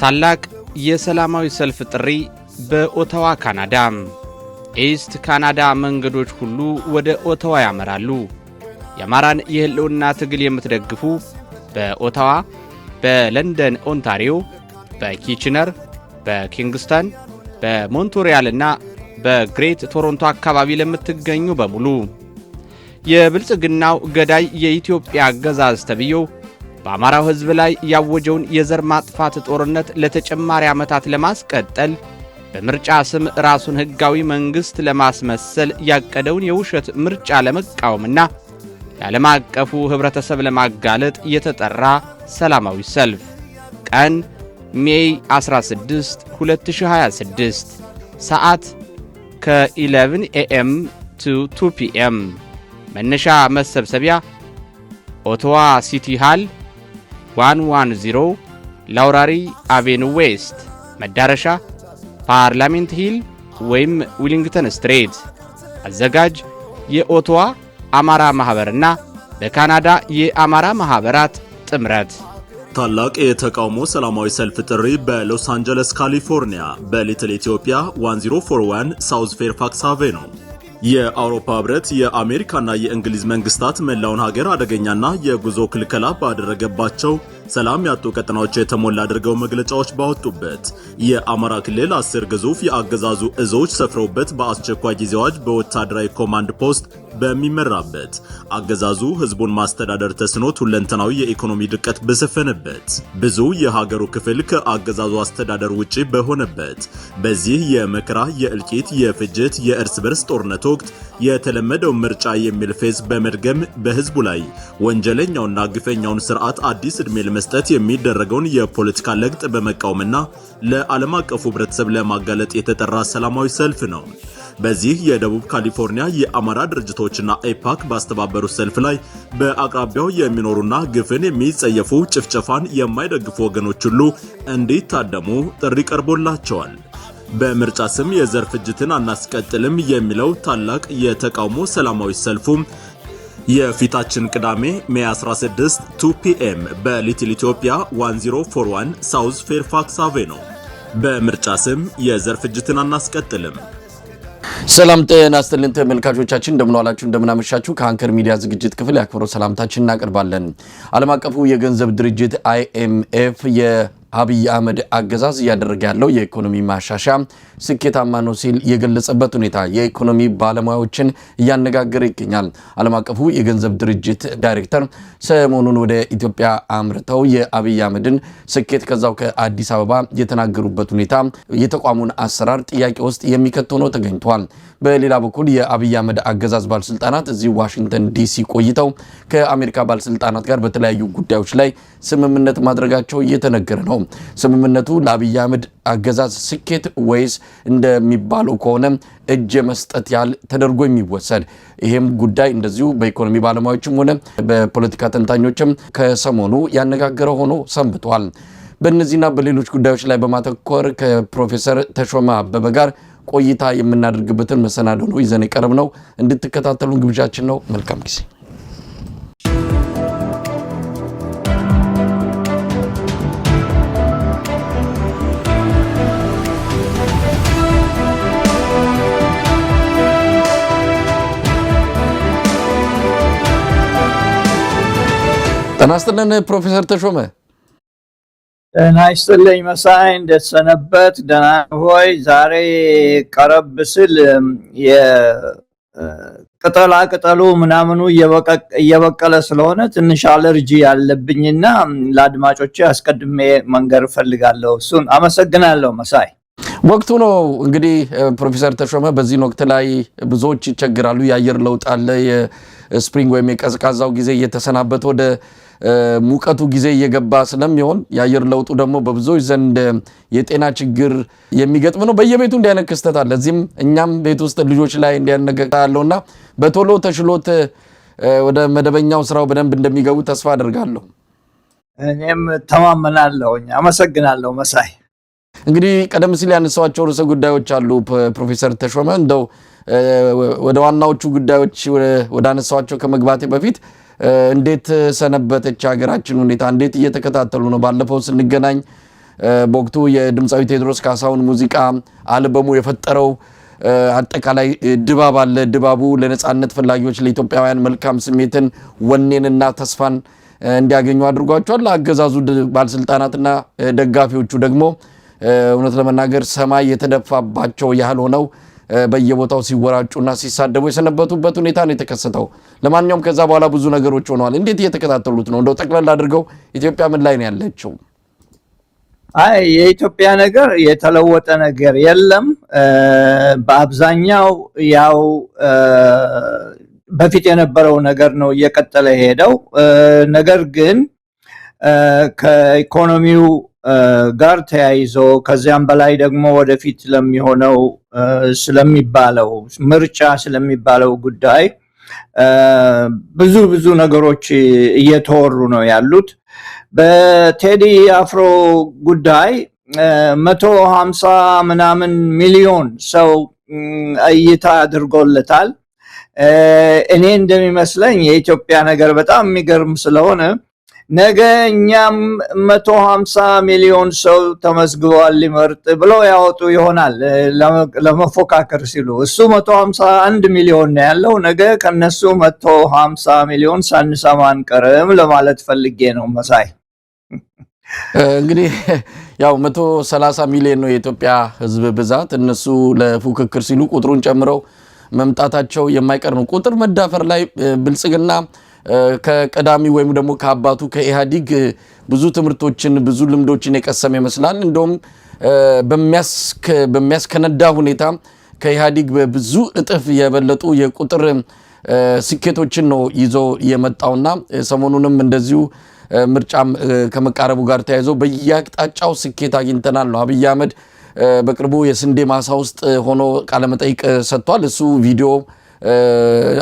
ታላቅ የሰላማዊ ሰልፍ ጥሪ በኦታዋ ካናዳ። ኢስት ካናዳ መንገዶች ሁሉ ወደ ኦታዋ ያመራሉ። የአማራን የህልውና ትግል የምትደግፉ በኦታዋ፣ በለንደን ኦንታሪዮ፣ በኪችነር፣ በኪንግስተን፣ በሞንትሪያልና በግሬት ቶሮንቶ አካባቢ ለምትገኙ በሙሉ የብልጽግናው ገዳይ የኢትዮጵያ አገዛዝ ተብዮ በአማራው ህዝብ ላይ ያወጀውን የዘር ማጥፋት ጦርነት ለተጨማሪ ዓመታት ለማስቀጠል በምርጫ ስም ራሱን ህጋዊ መንግስት ለማስመሰል ያቀደውን የውሸት ምርጫ ለመቃወምና ለዓለም አቀፉ ህብረተሰብ ለማጋለጥ የተጠራ ሰላማዊ ሰልፍ ቀን ሜይ 16 2026 ሰዓት ከ11 AM to 2 PM መነሻ መሰብሰቢያ ኦታዋ ሲቲ ሃል 110 ላውራሪ አቬኑ ዌስት መዳረሻ ፓርላሜንት ሂል ወይም ዊሊንግተን ስትሬት አዘጋጅ የኦታዋ አማራ ማህበርና በካናዳ የአማራ ማህበራት ጥምረት ታላቅ የተቃውሞ ሰላማዊ ሰልፍ ጥሪ በሎስ አንጀለስ ካሊፎርኒያ በሊትል ኢትዮጵያ 1041 ሳውዝ ፌርፋክስ አቬኑ የአውሮፓ ህብረት የአሜሪካና የእንግሊዝ መንግስታት መላውን ሀገር አደገኛና የጉዞ ክልከላ ባደረገባቸው ሰላም ያጡ ቀጠናዎች የተሞላ አድርገው መግለጫዎች ባወጡበት የአማራ ክልል 10 ግዙፍ የአገዛዙ እዞች ሰፍረውበት በአስቸኳይ ጊዜ አዋጅ በወታደራዊ ኮማንድ ፖስት በሚመራበት አገዛዙ ህዝቡን ማስተዳደር ተስኖት ሁለንተናዊ የኢኮኖሚ ድቀት በሰፈነበት ብዙ የሀገሩ ክፍል ከአገዛዙ አስተዳደር ውጪ በሆነበት በዚህ የመከራ የእልቂት የፍጅት የእርስ በርስ ጦርነት ወቅት የተለመደው ምርጫ የሚል ፌዝ በመድገም በህዝቡ ላይ ወንጀለኛውና ግፈኛውን ስርዓት አዲስ እድሜ ለመስጠት የሚደረገውን የፖለቲካ ለግጥ በመቃወምና ለዓለም አቀፉ ህብረተሰብ ለማጋለጥ የተጠራ ሰላማዊ ሰልፍ ነው። በዚህ የደቡብ ካሊፎርኒያ የአማራ ድርጅቶችና ኤፓክ ባስተባበሩት ሰልፍ ላይ በአቅራቢያው የሚኖሩና ግፍን የሚጸየፉ ጭፍጨፋን የማይደግፉ ወገኖች ሁሉ እንዲታደሙ ጥሪ ቀርቦላቸዋል። በምርጫ ስም የዘር ፍጅትን አናስቀጥልም የሚለው ታላቅ የተቃውሞ ሰላማዊ ሰልፉ የፊታችን ቅዳሜ ሜይ 16 2 PM በሊትል ኢትዮጵያ 1041 ሳውዝ ፌርፋክስ አቬኑ በምርጫ ስም የዘር ፍጅትን አናስቀጥልም። ሰላም ጤና ይስጥልን ተመልካቾቻችን፣ እንደምን ዋላችሁ እንደምን አመሻችሁ። ከአንከር ሚዲያ ዝግጅት ክፍል ያክብረው ሰላምታችን እናቀርባለን። ዓለም አቀፉ የገንዘብ ድርጅት IMF አብይ አህመድ አገዛዝ ያደረገ ያለው የኢኮኖሚ ማሻሻያ ስኬታማ ነው ሲል የገለጸበት ሁኔታ የኢኮኖሚ ባለሙያዎችን እያነጋገረ ይገኛል። ዓለም አቀፉ የገንዘብ ድርጅት ዳይሬክተር ሰሞኑን ወደ ኢትዮጵያ አምርተው የአብይ አህመድን ስኬት ከዛው ከአዲስ አበባ የተናገሩበት ሁኔታ የተቋሙን አሰራር ጥያቄ ውስጥ የሚከት ሆኖ ተገኝቷል። በሌላ በኩል የአብይ አህመድ አገዛዝ ባለስልጣናት እዚህ ዋሽንግተን ዲሲ ቆይተው ከአሜሪካ ባለስልጣናት ጋር በተለያዩ ጉዳዮች ላይ ስምምነት ማድረጋቸው እየተነገረ ነው። ስምምነቱ ለአብይ አህመድ አገዛዝ ስኬት ወይስ እንደሚባለው ከሆነ እጅ መስጠት ያህል ተደርጎ የሚወሰድ ይሄም ጉዳይ እንደዚሁ በኢኮኖሚ ባለሙያዎችም ሆነ በፖለቲካ ተንታኞችም ከሰሞኑ ያነጋገረ ሆኖ ሰንብቷል። በእነዚህና በሌሎች ጉዳዮች ላይ በማተኮር ከፕሮፌሰር ተሾመ አበበ ጋር ቆይታ የምናደርግበትን መሰናዶ ነው ይዘን የቀረብነው። እንድትከታተሉን ግብዣችን ነው። መልካም ጊዜ። ጤና ይስጥልን ፕሮፌሰር ተሾመ። ጤና ይስጥልኝ መሳይ፣ እንደሰነበት ደህና ሆይ? ዛሬ ቀረብ ስል የቅጠላ ቅጠሉ ምናምኑ እየበቀለ ስለሆነ ትንሽ አለርጂ ያለብኝና ለአድማጮቼ አስቀድሜ መንገር ፈልጋለሁ። እሱን አመሰግናለሁ መሳይ። ወቅቱ ነው እንግዲህ ፕሮፌሰር ተሾመ፣ በዚህ ወቅት ላይ ብዙዎች ይቸግራሉ። የአየር ለውጥ አለ። የስፕሪንግ ወይም የቀዝቃዛው ጊዜ እየተሰናበተ ወደ ሙቀቱ ጊዜ እየገባ ስለሚሆን የአየር ለውጡ ደግሞ በብዙዎች ዘንድ የጤና ችግር የሚገጥም ነው። በየቤቱ እንዲያነክ ክስተት አለ። እዚህም እኛም ቤት ውስጥ ልጆች ላይ እንዲያነጋግጣለውና በቶሎ ተሽሎት ወደ መደበኛው ስራው በደንብ እንደሚገቡ ተስፋ አደርጋለሁ። እኔም ተማመናለሁ። አመሰግናለሁ መሳይ። እንግዲህ ቀደም ሲል ያነሳዋቸው ርዕሰ ጉዳዮች አሉ ፕሮፌሰር ተሾመ። እንደው ወደ ዋናዎቹ ጉዳዮች ወደ አነሳዋቸው ከመግባቴ በፊት እንዴት ሰነበተች ሀገራችን ሁኔታ? እንዴት እየተከታተሉ ነው? ባለፈው ስንገናኝ በወቅቱ የድምፃዊ ቴዎድሮስ ካሳሁን ሙዚቃ አልበሙ የፈጠረው አጠቃላይ ድባብ አለ። ድባቡ ለነጻነት ፈላጊዎች ለኢትዮጵያውያን መልካም ስሜትን ወኔንና ተስፋን እንዲያገኙ አድርጓቸዋል። አገዛዙ ባለስልጣናትና ደጋፊዎቹ ደግሞ እውነት ለመናገር ሰማይ የተደፋባቸው ያህል ሆነው በየቦታው ሲወራጩና ሲሳደቡ የሰነበቱበት ሁኔታ ነው የተከሰተው። ለማንኛውም ከዛ በኋላ ብዙ ነገሮች ሆነዋል። እንዴት እየተከታተሉት ነው? እንደው ጠቅላላ አድርገው ኢትዮጵያ ምን ላይ ነው ያለችው? አይ የኢትዮጵያ ነገር የተለወጠ ነገር የለም። በአብዛኛው ያው በፊት የነበረው ነገር ነው እየቀጠለ ሄደው። ነገር ግን ከኢኮኖሚው ጋር ተያይዞ ከዚያም በላይ ደግሞ ወደፊት ለሚሆነው ስለሚባለው ምርጫ ስለሚባለው ጉዳይ ብዙ ነገሮች እየተወሩ ነው ያሉት። በቴዲ አፍሮ ጉዳይ 150 ምናምን ሚሊዮን ሰው እይታ አድርጎለታል። እኔ እንደሚመስለኝ የኢትዮጵያ ነገር በጣም የሚገርም ስለሆነ ነገ እኛም 150 ሚሊዮን ሰው ተመዝግቧል ሊመርጥ ብለው ያወጡ ይሆናል ለመፎካከር ሲሉ። እሱ 151 ሚሊዮን ነው ያለው። ነገ ከነሱ 150 ሚሊዮን ሳንሰማ አንቀርም ለማለት ፈልጌ ነው መሳይ። እንግዲህ ያው 130 ሚሊዮን ነው የኢትዮጵያ ሕዝብ ብዛት። እነሱ ለፉክክር ሲሉ ቁጥሩን ጨምረው መምጣታቸው የማይቀር ነው። ቁጥር መዳፈር ላይ ብልጽግና ከቀዳሚ ወይም ደግሞ ከአባቱ ከኢህአዲግ ብዙ ትምህርቶችን ብዙ ልምዶችን የቀሰመ ይመስላል። እንደውም በሚያስከነዳ ሁኔታ ከኢህአዲግ በብዙ እጥፍ የበለጡ የቁጥር ስኬቶችን ነው ይዞ የመጣውና ሰሞኑንም እንደዚሁ ምርጫም ከመቃረቡ ጋር ተያይዞ በየአቅጣጫው ስኬት አግኝተናል ነው። አብይ አህመድ በቅርቡ የስንዴ ማሳ ውስጥ ሆኖ ቃለ መጠይቅ ሰጥቷል። እሱ ቪዲዮ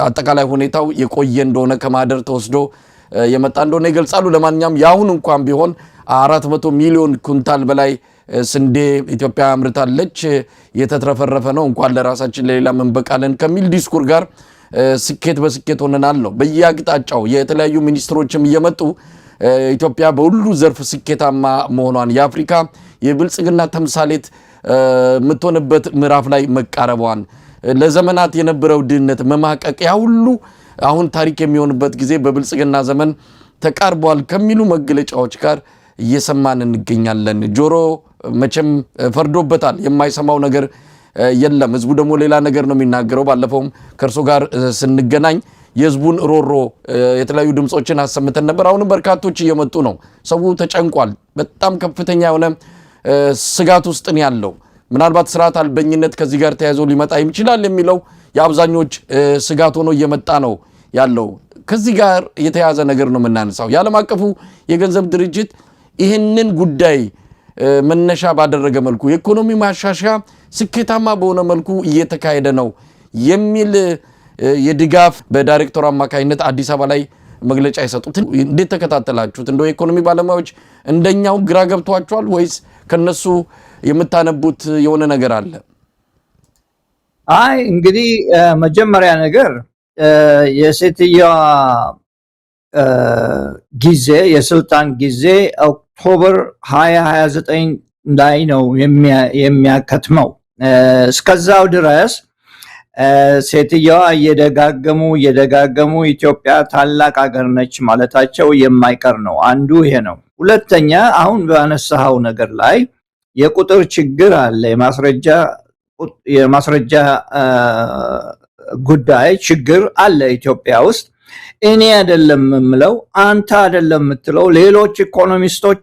አጠቃላይ ሁኔታው የቆየ እንደሆነ ከማደር ተወስዶ የመጣ እንደሆነ ይገልጻሉ። ለማንኛውም ያሁን እንኳን ቢሆን 400 ሚሊዮን ኩንታል በላይ ስንዴ ኢትዮጵያ አምርታለች። የተትረፈረፈ ነው፣ እንኳን ለራሳችን ለሌላ መንበቃለን ከሚል ዲስኩር ጋር ስኬት በስኬት ሆነናል ነው። በየአቅጣጫው የተለያዩ ሚኒስትሮችም እየመጡ ኢትዮጵያ በሁሉ ዘርፍ ስኬታማ መሆኗን የአፍሪካ የብልጽግና ተምሳሌት የምትሆንበት ምዕራፍ ላይ መቃረቧን ለዘመናት የነበረው ድህነት መማቀቅ ያ ሁሉ አሁን ታሪክ የሚሆንበት ጊዜ በብልጽግና ዘመን ተቃርቧል ከሚሉ መግለጫዎች ጋር እየሰማን እንገኛለን። ጆሮ መቼም ፈርዶበታል፣ የማይሰማው ነገር የለም። ህዝቡ ደግሞ ሌላ ነገር ነው የሚናገረው። ባለፈውም ከእርሶ ጋር ስንገናኝ የህዝቡን ሮሮ የተለያዩ ድምጾችን አሰምተን ነበር። አሁንም በርካቶች እየመጡ ነው። ሰው ተጨንቋል። በጣም ከፍተኛ የሆነ ስጋት ውስጥ ነው ያለው። ምናልባት ስርዓት አልበኝነት ከዚህ ጋር ተያይዞ ሊመጣ ይችላል የሚለው የአብዛኞች ስጋት ሆኖ እየመጣ ነው ያለው። ከዚህ ጋር የተያዘ ነገር ነው የምናነሳው። የዓለም አቀፉ የገንዘብ ድርጅት ይህንን ጉዳይ መነሻ ባደረገ መልኩ የኢኮኖሚ ማሻሻያ ስኬታማ በሆነ መልኩ እየተካሄደ ነው የሚል የድጋፍ በዳይሬክተሩ አማካኝነት አዲስ አበባ ላይ መግለጫ የሰጡት እንዴት ተከታተላችሁት? እንደው የኢኮኖሚ ባለሙያዎች እንደኛው ግራ ገብቷቸዋል ወይስ ከነሱ የምታነቡት የሆነ ነገር አለ? አይ እንግዲህ መጀመሪያ ነገር የሴትዮዋ ጊዜ የስልጣን ጊዜ ኦክቶበር 2029 ላይ ነው የሚያከትመው። እስከዛው ድረስ ሴትዮዋ እየደጋገሙ ኢትዮጵያ ታላቅ ሀገር ነች ማለታቸው የማይቀር ነው። አንዱ ይሄ ነው። ሁለተኛ አሁን ባነሳው ነገር ላይ የቁጥር ችግር አለ። የማስረጃ ጉዳይ ችግር አለ ኢትዮጵያ ውስጥ። እኔ አይደለም የምለው፣ አንተ አይደለም የምትለው፣ ሌሎች ኢኮኖሚስቶች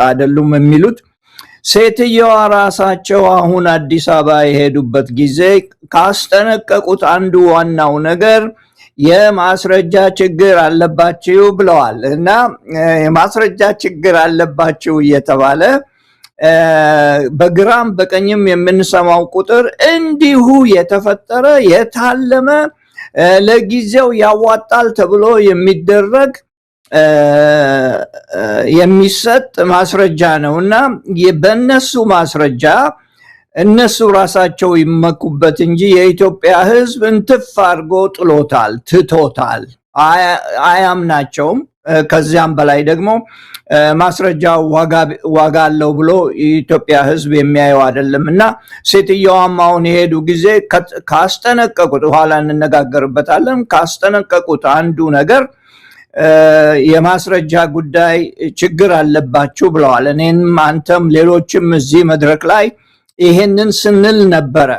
አይደሉም የሚሉት። ሴትዮዋ ራሳቸው አሁን አዲስ አበባ የሄዱበት ጊዜ ካስጠነቀቁት አንዱ ዋናው ነገር የማስረጃ ችግር አለባችሁ ብለዋል። እና የማስረጃ ችግር አለባችሁ እየተባለ በግራም በቀኝም የምንሰማው ቁጥር እንዲሁ የተፈጠረ የታለመ ለጊዜው ያዋጣል ተብሎ የሚደረግ የሚሰጥ ማስረጃ ነው እና በእነሱ ማስረጃ እነሱ ራሳቸው ይመኩበት እንጂ የኢትዮጵያ ሕዝብ እንትፍ አድርጎ ጥሎታል፣ ትቶታል፣ አያምናቸውም። ከዚያም በላይ ደግሞ ማስረጃው ዋጋ አለው ብሎ የኢትዮጵያ ሕዝብ የሚያየው አይደለም እና ሴትዮዋም አሁን የሄዱ ጊዜ ካስጠነቀቁት ኋላ እንነጋገርበታለን ካስጠነቀቁት አንዱ ነገር የማስረጃ ጉዳይ ችግር አለባችሁ ብለዋል። እኔም አንተም ሌሎችም እዚህ መድረክ ላይ ይሄንን ስንል ነበረ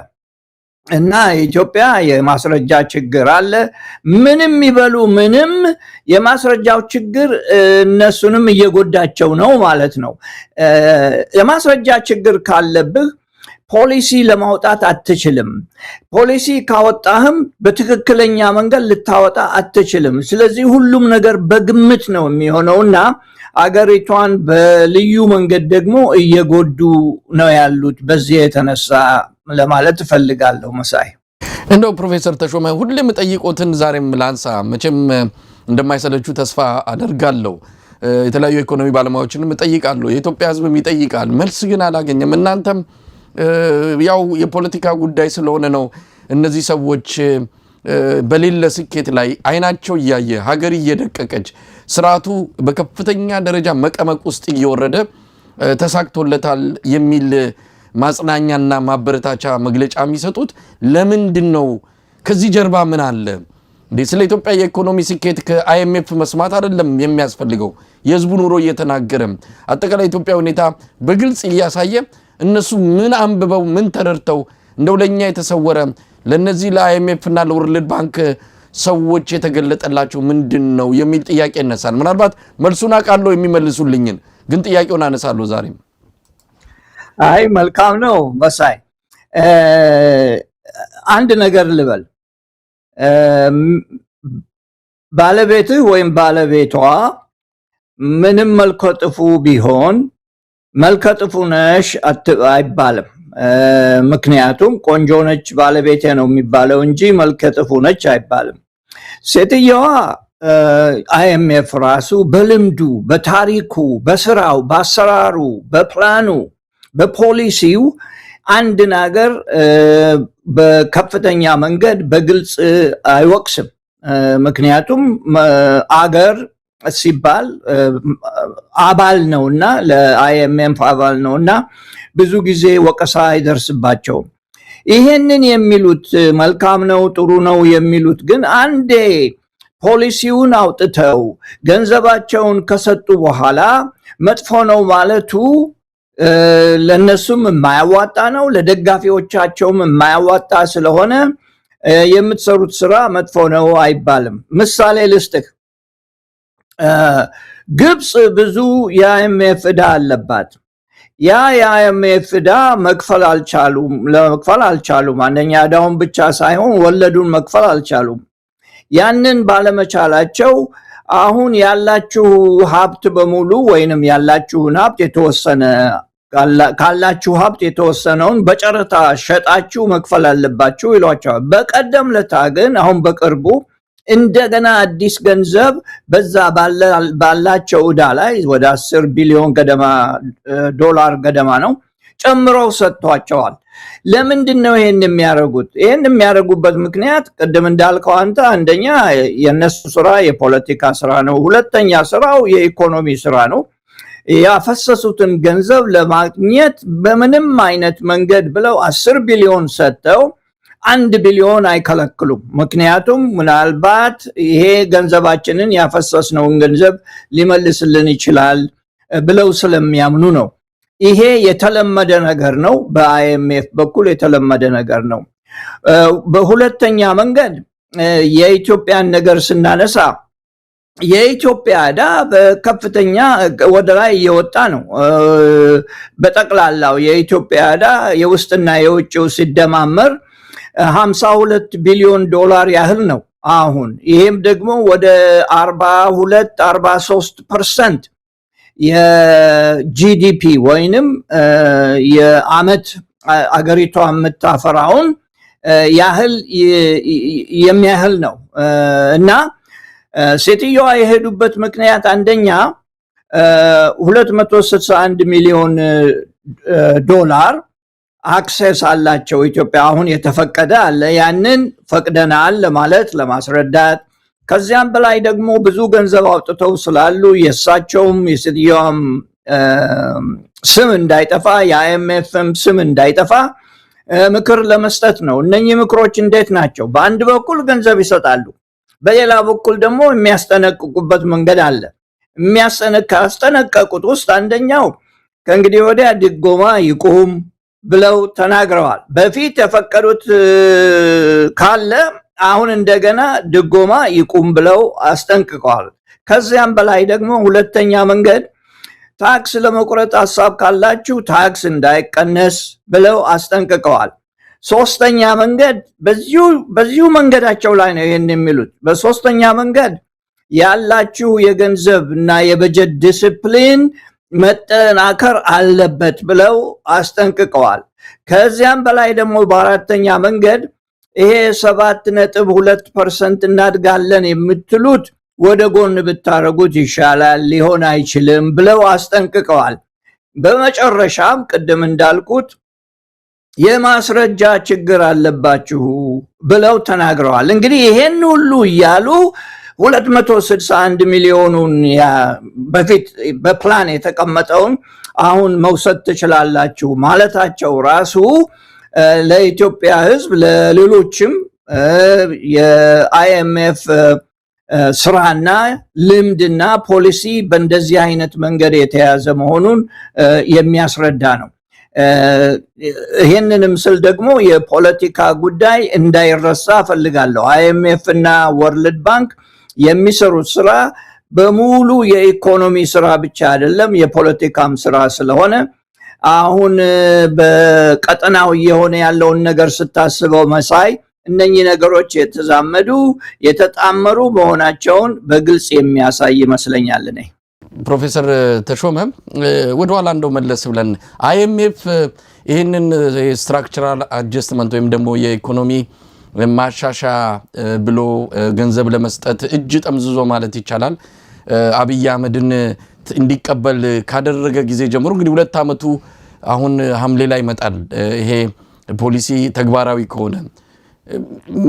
እና ኢትዮጵያ የማስረጃ ችግር አለ። ምንም ይበሉ ምንም የማስረጃው ችግር እነሱንም እየጎዳቸው ነው ማለት ነው። የማስረጃ ችግር ካለብህ ፖሊሲ ለማውጣት አትችልም። ፖሊሲ ካወጣህም በትክክለኛ መንገድ ልታወጣ አትችልም። ስለዚህ ሁሉም ነገር በግምት ነው የሚሆነውና አገሪቷን በልዩ መንገድ ደግሞ እየጎዱ ነው ያሉት። በዚህ የተነሳ ለማለት እፈልጋለሁ። መሳይ እንደው ፕሮፌሰር ተሾመ ሁሌም ጠይቆትን ዛሬም ላንሳ፣ መቼም እንደማይሰለቹ ተስፋ አደርጋለሁ። የተለያዩ ኢኮኖሚ ባለሙያዎችንም እጠይቃለሁ፣ የኢትዮጵያ ሕዝብም ይጠይቃል። መልስ ግን አላገኘም። እናንተም ያው የፖለቲካ ጉዳይ ስለሆነ ነው እነዚህ ሰዎች በሌለ ስኬት ላይ አይናቸው እያየ ሀገር እየደቀቀች ስርዓቱ በከፍተኛ ደረጃ መቀመቅ ውስጥ እየወረደ ተሳክቶለታል የሚል ማጽናኛና ማበረታቻ መግለጫ የሚሰጡት ለምንድን ነው? ከዚህ ጀርባ ምን አለ? ስለ ኢትዮጵያ የኢኮኖሚ ስኬት ከአይኤምኤፍ መስማት አይደለም የሚያስፈልገው። የህዝቡ ኑሮ እየተናገረ አጠቃላይ ኢትዮጵያ ሁኔታ በግልጽ እያሳየ እነሱ ምን አንብበው ምን ተረድተው እንደው ለኛ የተሰወረ ለነዚህ ለአይኤምኤፍ እና ለወርልድ ባንክ ሰዎች የተገለጠላቸው ምንድነው የሚል ጥያቄ ይነሳል። ምናልባት መልሱን አቃለው የሚመልሱልኝን ግን ጥያቄውን አነሳለሁ ዛሬም። አይ መልካም ነው መሳይ። አንድ ነገር ልበል። ባለቤትህ ወይም ባለቤቷ ምንም መልከጥፉ ቢሆን መልከጥፉ ነሽ አይባልም። ምክንያቱም ቆንጆ ነች ባለቤቴ ነው የሚባለው እንጂ መልከጥፉ ነች አይባልም። ሴትየዋ አይኤምኤፍ ራሱ በልምዱ በታሪኩ በስራው በአሰራሩ በፕላኑ በፖሊሲው አንድን ሀገር በከፍተኛ መንገድ በግልጽ አይወቅስም። ምክንያቱም አገር ሲባል አባል ነውና ለአይኤምኤፍ አባል ነውና ብዙ ጊዜ ወቀሳ አይደርስባቸውም። ይሄንን የሚሉት መልካም ነው ጥሩ ነው የሚሉት ግን አንዴ ፖሊሲውን አውጥተው ገንዘባቸውን ከሰጡ በኋላ መጥፎ ነው ማለቱ ለነሱም የማያዋጣ ነው፣ ለደጋፊዎቻቸውም የማያዋጣ ስለሆነ የምትሰሩት ስራ መጥፎ ነው አይባልም። ምሳሌ ልስጥህ። ግብፅ ብዙ የአይኤምኤፍ ዕዳ አለባት። ያ የአይኤምኤፍ ዕዳ መክፈል አልቻሉም። አንደኛ ዕዳውን ብቻ ሳይሆን ወለዱን መክፈል አልቻሉም። ያንን ባለመቻላቸው አሁን ያላችሁ ሀብት በሙሉ ወይንም ያላችሁን ሀብት ካላችሁ ሀብት የተወሰነውን በጨረታ ሸጣችሁ መክፈል አለባችሁ ይሏቸዋል። በቀደም ለታ ግን አሁን በቅርቡ እንደገና አዲስ ገንዘብ በዛ ባላቸው ዕዳ ላይ ወደ 10 ቢሊዮን ገደማ ዶላር ገደማ ነው ጨምረው ሰጥቷቸዋል። ለምንድን ነው ይሄን የሚያደርጉት? ይሄን የሚያደርጉበት ምክንያት ቅድም እንዳልከው አንተ አንደኛ የነሱ ስራ የፖለቲካ ስራ ነው፣ ሁለተኛ ስራው የኢኮኖሚ ስራ ነው። ያፈሰሱትን ገንዘብ ለማግኘት በምንም አይነት መንገድ ብለው 10 ቢሊዮን ሰጥተው 1 ቢሊዮን አይከለክሉም። ምክንያቱም ምናልባት ይሄ ገንዘባችንን ያፈሰስነውን ገንዘብ ሊመልስልን ይችላል ብለው ስለሚያምኑ ነው። ይሄ የተለመደ ነገር ነው፣ በአይኤምኤፍ በኩል የተለመደ ነገር ነው። በሁለተኛ መንገድ የኢትዮጵያን ነገር ስናነሳ የኢትዮጵያ ዕዳ በከፍተኛ ወደ ላይ እየወጣ ነው። በጠቅላላው የኢትዮጵያ ዕዳ የውስጥና የውጭው ሲደማመር 52 ቢሊዮን ዶላር ያህል ነው አሁን። ይሄም ደግሞ ወደ 42-43% የጂዲፒ ወይንም የአመት አገሪቷ የምታፈራውን ያህል የሚያህል ነው እና ሴትዮዋ የሄዱበት ምክንያት አንደኛ 261 ሚሊዮን ዶላር አክሰስ አላቸው። ኢትዮጵያ አሁን የተፈቀደ አለ። ያንን ፈቅደናል ለማለት ለማስረዳት ከዚያም በላይ ደግሞ ብዙ ገንዘብ አውጥተው ስላሉ የእሳቸውም የሴትዮዋም ስም እንዳይጠፋ የአይኤምኤፍም ስም እንዳይጠፋ ምክር ለመስጠት ነው። እነኚህ ምክሮች እንዴት ናቸው? በአንድ በኩል ገንዘብ ይሰጣሉ፣ በሌላ በኩል ደግሞ የሚያስጠነቅቁበት መንገድ አለ። ካስጠነቀቁት ውስጥ አንደኛው ከእንግዲህ ወዲያ ድጎማ ይቁም ብለው ተናግረዋል። በፊት የፈቀዱት ካለ አሁን እንደገና ድጎማ ይቁም ብለው አስጠንቅቀዋል። ከዚያም በላይ ደግሞ ሁለተኛ መንገድ ታክስ ለመቁረጥ ሐሳብ ካላችሁ ታክስ እንዳይቀነስ ብለው አስጠንቅቀዋል። ሶስተኛ መንገድ በዚሁ መንገዳቸው ላይ ነው ይህን የሚሉት። በሶስተኛ መንገድ ያላችሁ የገንዘብ እና የበጀት ዲሲፕሊን መጠናከር አለበት ብለው አስጠንቅቀዋል። ከዚያም በላይ ደግሞ በአራተኛ መንገድ ይሄ 7.2% እናድጋለን የምትሉት ወደ ጎን ብታረጉት ይሻላል፣ ሊሆን አይችልም ብለው አስጠንቅቀዋል። በመጨረሻም ቅድም እንዳልኩት የማስረጃ ችግር አለባችሁ ብለው ተናግረዋል። እንግዲህ ይሄን ሁሉ እያሉ 261 ሚሊዮኑን በፊት በፕላን የተቀመጠውን አሁን መውሰድ ትችላላችሁ ማለታቸው ራሱ ለኢትዮጵያ ሕዝብ ለሌሎችም የአይኤምኤፍ ስራና ልምድና ፖሊሲ በእንደዚህ አይነት መንገድ የተያዘ መሆኑን የሚያስረዳ ነው። ይህንንም ስል ደግሞ የፖለቲካ ጉዳይ እንዳይረሳ ፈልጋለሁ። አይኤምኤፍ እና ወርልድ ባንክ የሚሰሩት ስራ በሙሉ የኢኮኖሚ ስራ ብቻ አይደለም፣ የፖለቲካም ስራ ስለሆነ አሁን በቀጠናው እየሆነ ያለውን ነገር ስታስበው መሳይ እነኚህ ነገሮች የተዛመዱ የተጣመሩ መሆናቸውን በግልጽ የሚያሳይ ይመስለኛል። እኔ ፕሮፌሰር ተሾመ ወደ ኋላ እንደው መለስ ብለን አይኤምኤፍ ይህንን ስትራክቸራል አጀስትመንት ወይም ደግሞ የኢኮኖሚ ማሻሻ ብሎ ገንዘብ ለመስጠት እጅ ጠምዝዞ ማለት ይቻላል አብይ አህመድን እንዲቀበል ካደረገ ጊዜ ጀምሮ እንግዲህ 2 ዓመቱ አሁን ሐምሌ ላይ ይመጣል። ይሄ ፖሊሲ ተግባራዊ ከሆነ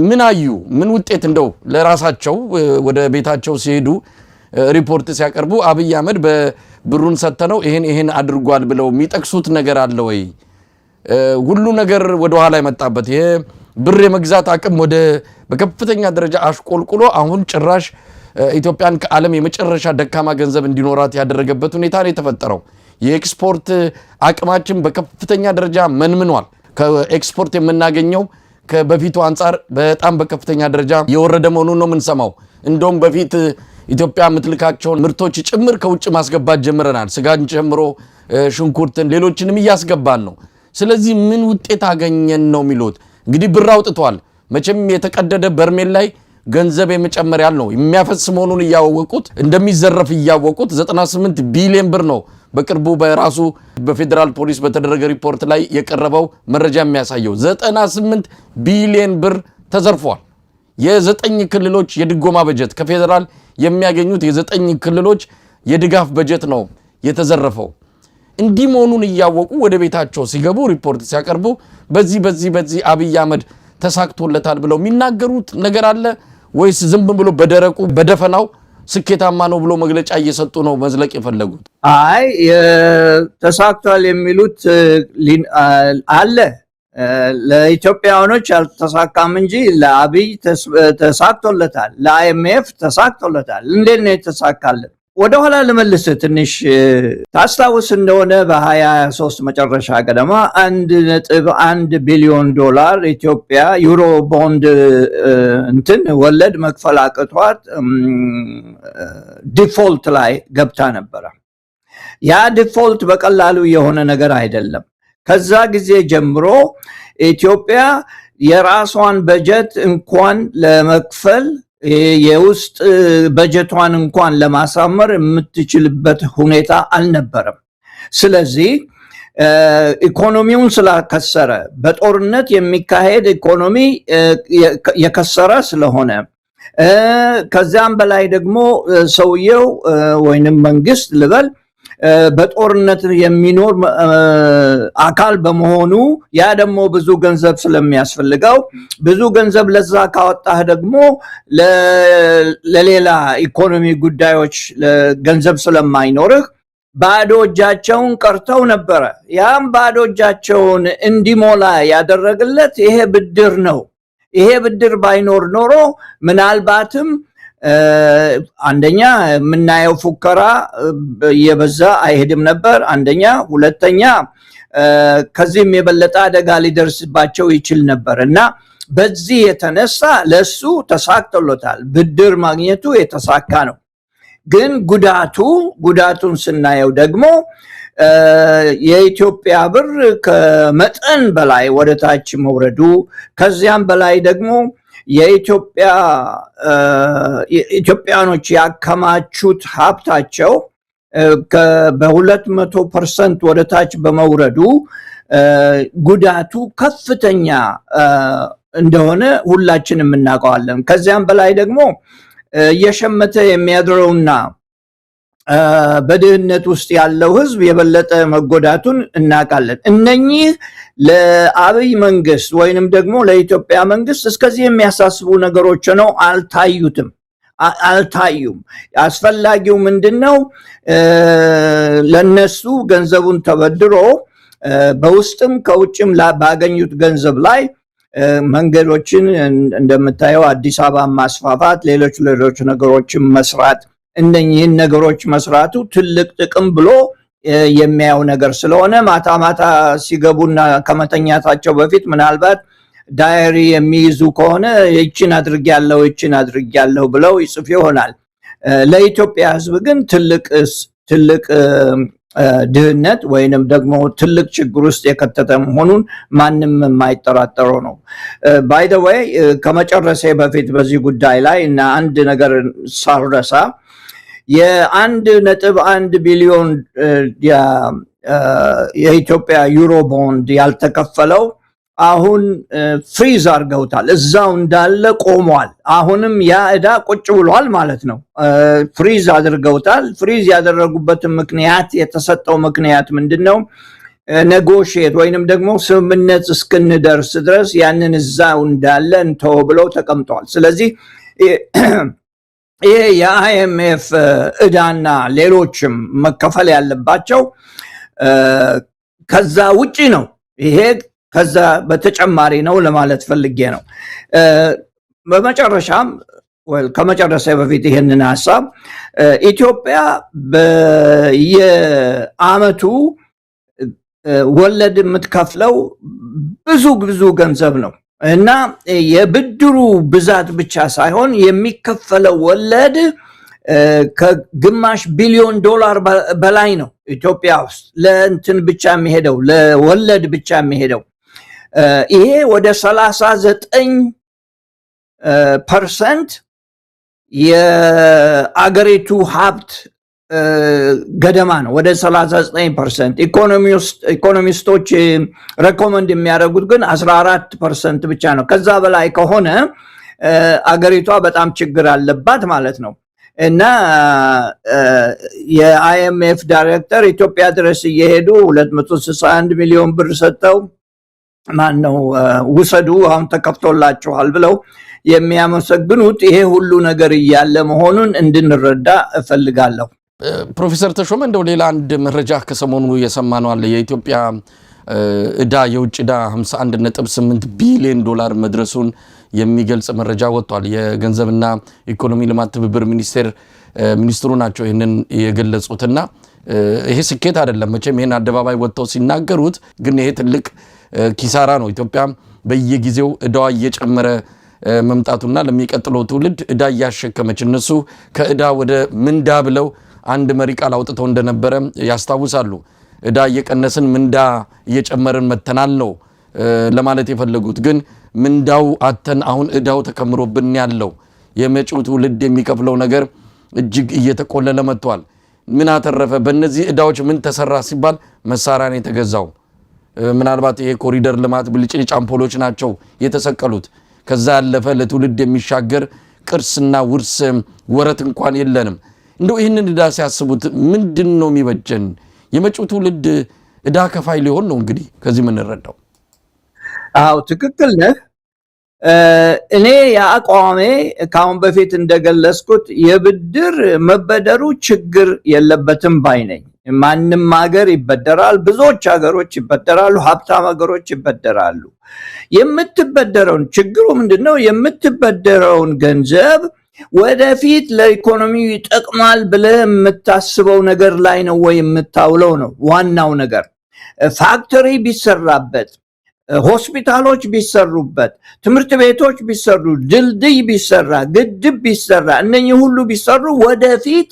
ምን አዩ? ምን ውጤት እንደው ለራሳቸው ወደ ቤታቸው ሲሄዱ ሪፖርት ሲያቀርቡ አብይ አህመድ በብሩን ሰተነው ይሄን አድርጓል ብለው የሚጠቅሱት ነገር አለ ወይ? ሁሉ ነገር ወደ ኋላ የመጣበት ይሄ ብር የመግዛት አቅም በከፍተኛ ደረጃ አሽቆልቁሎ አሁን ጭራሽ ኢትዮጵያን ከዓለም የመጨረሻ ደካማ ገንዘብ እንዲኖራት ያደረገበት ሁኔታ ነው የተፈጠረው። የኤክስፖርት አቅማችን በከፍተኛ ደረጃ መንምኗል። ከኤክስፖርት የምናገኘው ከበፊቱ አንጻር በጣም በከፍተኛ ደረጃ የወረደ መሆኑን ነው የምንሰማው። እንደውም በፊት ኢትዮጵያ የምትልካቸውን ምርቶች ጭምር ከውጭ ማስገባት ጀምረናል። ስጋን ጨምሮ ሽንኩርትን፣ ሌሎችንም እያስገባን ነው። ስለዚህ ምን ውጤት አገኘን ነው የሚሉት? እንግዲህ ብር አውጥቷል። መቼም የተቀደደ በርሜል ላይ ገንዘብ የመጨመር ያህል ነው የሚያፈስ መሆኑን እያወቁት እንደሚዘረፍ እያወቁት 98 ቢሊዮን ብር ነው በቅርቡ በራሱ በፌደራል ፖሊስ በተደረገ ሪፖርት ላይ የቀረበው መረጃ የሚያሳየው 98 ቢሊዮን ብር ተዘርፏል። የ9 ክልሎች የድጎማ በጀት ከፌደራል የሚያገኙት የ9 ክልሎች የድጋፍ በጀት ነው የተዘረፈው። እንዲህ መሆኑን እያወቁ ወደ ቤታቸው ሲገቡ ሪፖርት ሲያቀርቡ በዚህ አብይ አህመድ ተሳክቶለታል ብለው የሚናገሩት ነገር አለ ወይስ ዝም ብሎ በደረቁ በደፈናው ስኬታማ ነው ብሎ መግለጫ እየሰጡ ነው መዝለቅ የፈለጉት? አይ ተሳክቷል የሚሉት አለ። ለኢትዮጵያውያኖች አልተሳካም እንጂ ለአብይ ተሳክቶለታል፣ ለአይኤምኤፍ ተሳክቶለታል። እንዴት ነው የተሳካለት? ወደኋላ ልመልስ ትንሽ። ታስታውስ እንደሆነ በ2023 መጨረሻ ገደማ 1.1 ቢሊዮን ዶላር ኢትዮጵያ ዩሮ ቦንድ ወለድ መክፈል አቅቷት ዲፎልት ላይ ገብታ ነበረ። ያ ዲፎልት በቀላሉ የሆነ ነገር አይደለም። ከዛ ጊዜ ጀምሮ ኢትዮጵያ የራሷን በጀት እንኳን ለመክፈል የውስጥ በጀቷን እንኳን ለማሳመር የምትችልበት ሁኔታ አልነበረም። ስለዚህ ኢኮኖሚውን ስላከሰረ በጦርነት የሚካሄድ ኢኮኖሚ የከሰረ ስለሆነ ከዛም በላይ ደግሞ ሰውየው ወይንም መንግስት ልበል በጦርነት የሚኖር አካል በመሆኑ ያ ደግሞ ብዙ ገንዘብ ስለሚያስፈልገው ብዙ ገንዘብ ለዛ ካወጣህ ደግሞ ለሌላ ኢኮኖሚ ጉዳዮች ገንዘብ ስለማይኖርህ ባዶ እጃቸውን ቀርተው ነበረ። ያም ባዶ እጃቸውን እንዲሞላ ያደረገለት ይሄ ብድር ነው። ይሄ ብድር ባይኖር ኖሮ ምናልባትም አንደኛ የምናየው ፉከራ እየበዛ አይሄድም ነበር። አንደኛ፣ ሁለተኛ ከዚህም የበለጠ አደጋ ሊደርስባቸው ይችል ነበር እና በዚህ የተነሳ ለሱ ተሳክቶለታል። ብድር ማግኘቱ የተሳካ ነው። ግን ጉዳቱን ስናየው ደግሞ የኢትዮጵያ ብር ከመጠን በላይ ወደ ታች መውረዱ፣ ከዚያም በላይ ደግሞ ኢትዮጵያኖች ያከማቹት ሀብታቸው በ200% ወደ ታች በመውረዱ ጉዳቱ ከፍተኛ እንደሆነ ሁላችንም እናውቀዋለን። ከዚያም በላይ ደግሞ እየሸመተ የሚያድረውና በድህነት ውስጥ ያለው ህዝብ የበለጠ መጎዳቱን እናውቃለን። እነኚህ ለአብይ መንግስት ወይንም ደግሞ ለኢትዮጵያ መንግስት እስከዚህ የሚያሳስቡ ነገሮች ነው አልታዩም። አስፈላጊው ምንድነው? ለነሱ ገንዘቡን ተበድሮ በውስጥም ከውጭም ባገኙት ገንዘብ ላይ መንገዶችን እንደምታየው አዲስ አበባ ማስፋፋት፣ ሌሎች ነገሮችን መስራት፣ እነኚህን ነገሮች መስራቱ ትልቅ ጥቅም ብሎ የሚያየው ነገር ስለሆነ ማታ ማታ ሲገቡና ከመተኛታቸው በፊት ምናልባት ዳይሪ የሚይዙ ከሆነ ይችን አድርጌያለሁ ብለው ይጽፍ ይሆናል። ለኢትዮጵያ ህዝብ ግን ትልቅ ድህነት ወይንም ደግሞ ትልቅ ችግር ውስጥ የከተተ መሆኑን ማንም የማይጠራጠረው ነው። ባይ ዘ ዌይ ከመጨረሴ በፊት በዚህ ጉዳይ ላይ እና አንድ ነገር ሳልረሳ የ1.1 ቢሊዮን የኢትዮጵያ ዩሮ ቦንድ ያልተከፈለው አሁን ፍሪዝ አድርገውታል። እዛው እንዳለ ቆሟል። አሁንም ያ ዕዳ ቁጭ ብሏል ማለት ነው። ፍሪዝ አድርገውታል። ፍሪዝ ያደረጉበትን ምክንያት የተሰጠው ምክንያት ምንድነው? ኔጎሽየት ወይንም ደግሞ ስምምነት እስክንደርስ ድረስ ያንን እዛው እንዳለ እንተው ብለው ተቀምጠዋል። ስለዚህ ይሄ የአይኤምኤፍ ዕዳና ሌሎችም መከፈል ያለባቸው ከዛ ውጪ ነው። ይሄ ከዛ በተጨማሪ ነው ለማለት ፈልጌ ነው። በመጨረሻም ከመጨረሻ በፊት ይሄንን ሐሳብ ኢትዮጵያ በየዓመቱ ወለድ የምትከፍለው ብዙ ገንዘብ ነው እና የብድሩ ብዛት ብቻ ሳይሆን የሚከፈለው ወለድ ከግማሽ ቢሊዮን ዶላር በላይ ነው። ኢትዮጵያ ውስጥ ለእንትን ብቻ የሚሄደው ለወለድ ብቻ የሚሄደው ይሄ ወደ 39% የአገሪቱ ሀብት ገደማ ነው። ወደ 39% ኢኮኖሚስቶች ሬኮመንድ የሚያደርጉት ግን 14% ብቻ ነው። ከዛ በላይ ከሆነ አገሪቷ በጣም ችግር አለባት ማለት ነው እና የአይኤምኤፍ ዳይሬክተር ኢትዮጵያ ድረስ እየሄዱ 261 ሚሊዮን ብር ሰጥተው ውሰዱ አሁን ተከፍቶላችኋል ብለው የሚያመሰግኑት ይሄ ሁሉ ነገር እያለ መሆኑን እንድንረዳ እፈልጋለሁ። ፕሮፌሰር ተሾመ እንደው ሌላ አንድ መረጃ ከሰሞኑ የሰማነው አለ። የኢትዮጵያ ዕዳ የውጭ ዕዳ 51.8 ቢሊዮን ዶላር መድረሱን የሚገልጽ መረጃ ወጥቷል። የገንዘብና ኢኮኖሚ ልማት ትብብር ሚኒስትሩ ናቸው ይህንን የገለጹትና ይሄ ስኬት አይደለም መቼም ይሄን አደባባይ ወጥተው ሲናገሩት፣ ግን ይሄ ትልቅ ኪሳራ ነው። ኢትዮጵያ በየጊዜው ዕዳዋ እየጨመረ መምጣቱና ለሚቀጥለው ትውልድ ዕዳ እያሸከመች እነሱ ከዕዳ ወደ ምንዳ ብለው አንድ መሪ ቃል አውጥተው እንደነበረ ያስታውሳሉ። ዕዳ እየቀነስን ምንዳ እየጨመርን መተናል ነው ለማለት የፈለጉት። ግን ምንዳው አተን አሁን ዕዳው ተከምሮብን ያለው የመጪው ትውልድ የሚከፍለው ነገር እጅግ እየተቆለለ መጥቷል። ምን አተረፈ? በእነዚህ ዕዳዎች ምን ተሰራ ሲባል መሳሪያ ነው የተገዛው። ምናልባት ይሄ ኮሪደር ልማት ብልጭልጭ አምፖሎች ናቸው የተሰቀሉት። ከዛ ያለፈ ለትውልድ የሚሻገር ቅርስና ውርስ ወረት እንኳን የለንም። እንደው ይህንን ዕዳ ሲያስቡት ምንድን ነው የሚበጀን? የመጪው ትውልድ ዕዳ ከፋይ ሊሆን ነው እንግዲህ ከዚህ የምንረዳው። አዎ ትክክል ነህ። እኔ የአቋሜ ከአሁን በፊት እንደገለጽኩት የብድር መበደሩ ችግር የለበትም ባይ ነኝ። ማንም ሀገር ይበደራል፣ ብዙዎች ሀገሮች ይበደራሉ፣ ሀብታም ሀገሮች ይበደራሉ። የምትበደረውን ችግሩ ምንድነው? የምትበደረውን ገንዘብ ወደፊት ለኢኮኖሚው ይጠቅማል ብለህ የምታስበው ነገር ላይ ነው ወይ የምታውለው ነው ዋናው ነገር። ፋክተሪ ቢሰራበት፣ ሆስፒታሎች ቢሰሩበት፣ ትምህርት ቤቶች ቢሰሩ፣ ድልድይ ቢሰራ፣ ግድብ ቢሰራ፣ እነኚህ ሁሉ ቢሰሩ ወደፊት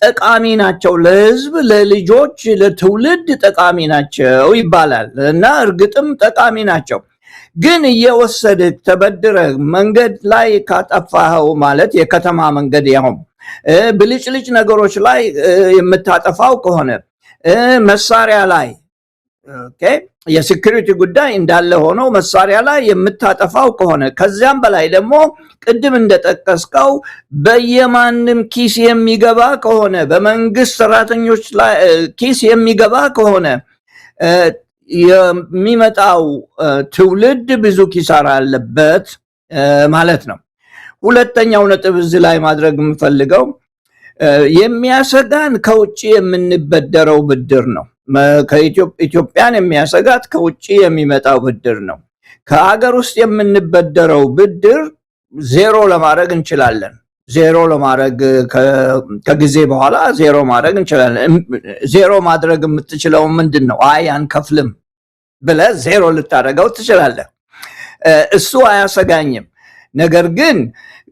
ጠቃሚ ናቸው፣ ለህዝብ፣ ለልጆች፣ ለትውልድ ጠቃሚ ናቸው ይባላል እና እርግጥም ጠቃሚ ናቸው። ግን እየወሰድህ ተበድረህ መንገድ ላይ ካጠፋኸው ማለት የከተማ መንገድ ያውም ብልጭልጭ ነገሮች ላይ የምታጠፋው ከሆነ መሳሪያ ላይ የሴኩሪቲ ጉዳይ እንዳለ ሆኖ መሳሪያ ላይ የምታጠፋው ከሆነ ከዚያም በላይ ደግሞ ቅድም እንደጠቀስከው በየማንም ኪስ የሚገባ ከሆነ በመንግስት ሰራተኞች ላይ ኪስ የሚገባ ከሆነ የሚመጣው ትውልድ ብዙ ኪሳራ አለበት ማለት ነው። ሁለተኛው ነጥብ እዚህ ላይ ማድረግ የምፈልገው የሚያሰጋን ከውጭ የምንበደረው ብድር ነው። ኢትዮጵያን የሚያሰጋት ከውጭ የሚመጣው ብድር ነው። ከሀገር ውስጥ የምንበደረው ብድር ዜሮ ለማድረግ እንችላለን። ዜሮ ለማድረግ ከጊዜ በኋላ ዜሮ ማድረግ እንችላለን። ዜሮ ማድረግ የምትችለው ምንድን ነው? አይ አንከፍልም ብለህ ዜሮ ልታደርገው ትችላለህ። እሱ አያሰጋኝም። ነገር ግን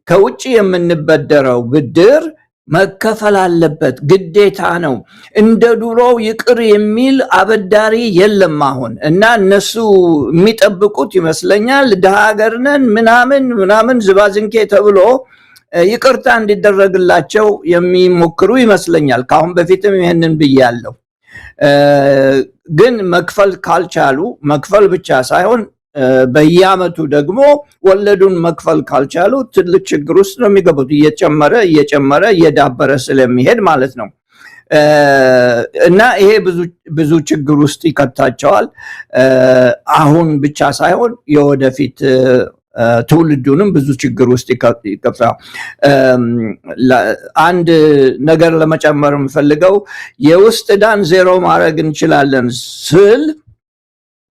ከውጭ የምንበደረው ብድር መከፈል አለበት፣ ግዴታ ነው። እንደ ድሮው ይቅር የሚል አበዳሪ የለም አሁን እና እነሱ የሚጠብቁት ይመስለኛል ድሃ ሀገር ነን ምናምን ዝባዝንኬ ተብሎ ይቅርታ እንዲደረግላቸው የሚሞክሩ ይመስለኛል። ከአሁን በፊትም ይህንን ብያለሁ። ግን መክፈል ካልቻሉ መክፈል ብቻ ሳይሆን በየአመቱ ደግሞ ወለዱን መክፈል ካልቻሉ ትልቅ ችግር ውስጥ ነው የሚገቡት። እየጨመረ እየዳበረ ስለሚሄድ ማለት ነው። እና ይሄ ብዙ ችግር ውስጥ ይከታቸዋል። አሁን ብቻ ሳይሆን የወደፊት ትውልዱንም ብዙ ችግር ውስጥ ይከታል። አንድ ነገር ለመጨመር የምፈልገው የውስጥ ዕዳን ዜሮ ማድረግ እንችላለን ስል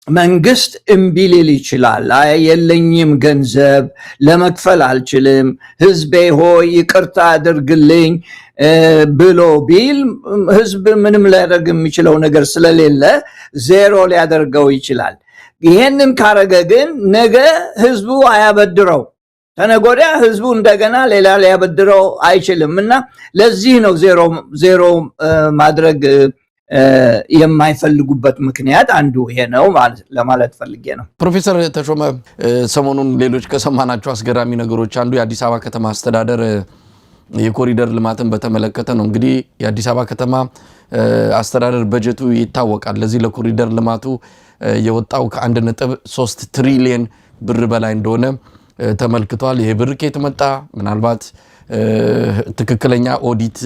መንግስት እምቢ ሊል ይችላል። የለኝም ገንዘብ ለመክፈል አልችልም፣ ህዝቤ ሆይ ይቅርታ አድርግልኝ ብሎ ቢል ህዝብ ምንም ሊያደርግ የሚችለው ነገር ስለሌለ ዜሮ ሊያደርገው ይችላል። ይሄንን ካረገ ግን ነገ ህዝቡ አያበድረው፣ ተነጎዳ ህዝቡ እንደገና ሌላ ሊያበድረው አይችልም እና ለዚህ ነው ዜሮ ማድረግ የማይፈልጉበት ምክንያት አንዱ ይሄ ነው ለማለት ፈልጌ ነው። ፕሮፌሰር ተሾመ ሰሞኑን ሌሎች ከሰማናቸው አስገራሚ ነገሮች አንዱ የአዲስ አበባ ከተማ አስተዳደር የኮሪደር ልማትን በተመለከተ ነው። እንግዲህ የአዲስ አበባ ከተማ አስተዳደር በጀቱ ይታወቃል። ለዚህ ለኮሪደር ልማቱ የወጣው ከ1.3 ትሪሊየን ብር በላይ እንደሆነ ተመልክቷል። ይሄ ብር ከየት መጣ? ምናልባት ትክክለኛ ኦዲት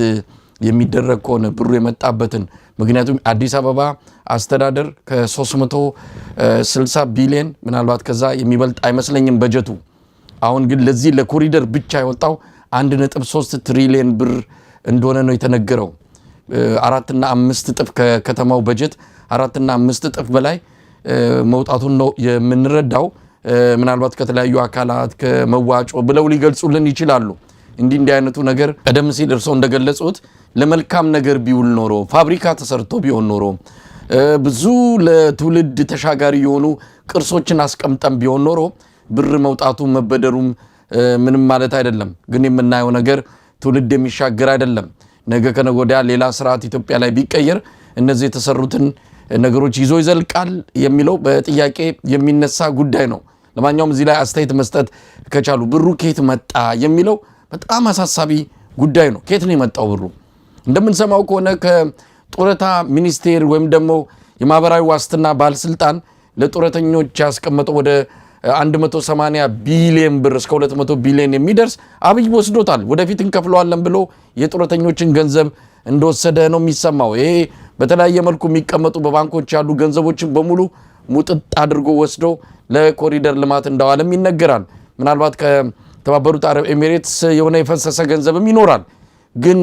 የሚደረግ ከሆነ ብሩ የመጣበትን ምክንያቱም አዲስ አበባ አስተዳደር ከ360 ቢሊዮን ምናልባት ከዛ የሚበልጥ አይመስለኝም በጀቱ። አሁን ግን ለዚህ ለኮሪደር ብቻ የወጣው 1.3 ትሪሊየን ብር እንደሆነ ነው የተነገረው። 4 እና 5 እጥፍ ከከተማው በጀት 4 እና 5 እጥፍ በላይ መውጣቱን ነው የምንረዳው። ምናልባት ከተለያዩ አካላት ከመዋጮ ብለው ሊገልጹልን ይችላሉ። እንዲህ አይነቱ ነገር ቀደም ሲል እርሶ እንደገለጹት ለመልካም ነገር ቢውል ኖሮ ፋብሪካ ተሰርቶ ቢሆን ኖሮ ብዙ ለትውልድ ተሻጋሪ የሆኑ ቅርሶችን አስቀምጠን ቢሆን ኖሮ ብር መውጣቱ መበደሩም ምንም ማለት አይደለም። ግን የምናየው ነገር ትውልድ የሚሻገር አይደለም። ነገ ከነገ ወዲያ ሌላ ስርዓት ኢትዮጵያ ላይ ቢቀየር እነዚህ የተሰሩትን ነገሮች ይዞ ይዘልቃል የሚለው በጥያቄ የሚነሳ ጉዳይ ነው። ለማንኛውም እዚህ ላይ አስተያየት መስጠት ከቻሉ ብሩ ከየት መጣ የሚለው በጣም አሳሳቢ ጉዳይ ነው። ከየት ነው የመጣው ብሩ? እንደምንሰማው ከሆነ ከጡረታ ሚኒስቴር ወይም ደግሞ የማህበራዊ ዋስትና ባለስልጣን ለጡረተኞች ያስቀመጠው ወደ 180 ቢሊዮን ብር እስከ 200 ቢሊዮን የሚደርስ አብይ ወስዶታል። ወደፊት እንከፍለዋለን ብሎ የጡረተኞችን ገንዘብ እንደወሰደ ነው የሚሰማው። ይሄ በተለያየ መልኩ የሚቀመጡ በባንኮች ያሉ ገንዘቦችን በሙሉ ሙጥጥ አድርጎ ወስዶ ለኮሪደር ልማት እንዳዋለም ይነገራል። ምናልባት ከተባበሩት አረብ ኤሚሬትስ የሆነ የፈሰሰ ገንዘብም ይኖራል። ግን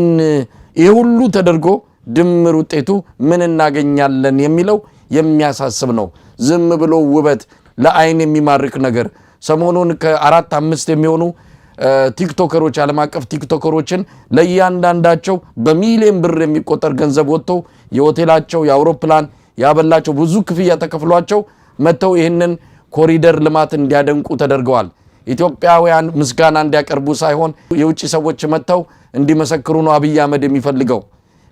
ይሄ ሁሉ ተደርጎ ድምር ውጤቱ ምን እናገኛለን የሚለው የሚያሳስብ ነው። ዝም ብሎ ውበት ለአይን የሚማርክ ነገር ሰሞኑን ከ4-5 የሚሆኑ ቲክቶከሮች ዓለም አቀፍ ቲክቶከሮችን ለእያንዳንዳቸው በሚሊዮን ብር የሚቆጠር ገንዘብ ወጥቶ የሆቴላቸው የአውሮፕላን ያበላቸው ብዙ ክፍያ ተከፍሏቸው መተው ይህንን ኮሪደር ልማት እንዲያደንቁ ተደርገዋል። ኢትዮጵያውያን ምስጋና እንዲያቀርቡ ሳይሆን የውጭ ሰዎች መተው እንዲመሰክሩ ነው አብይ አህመድ የሚፈልገው።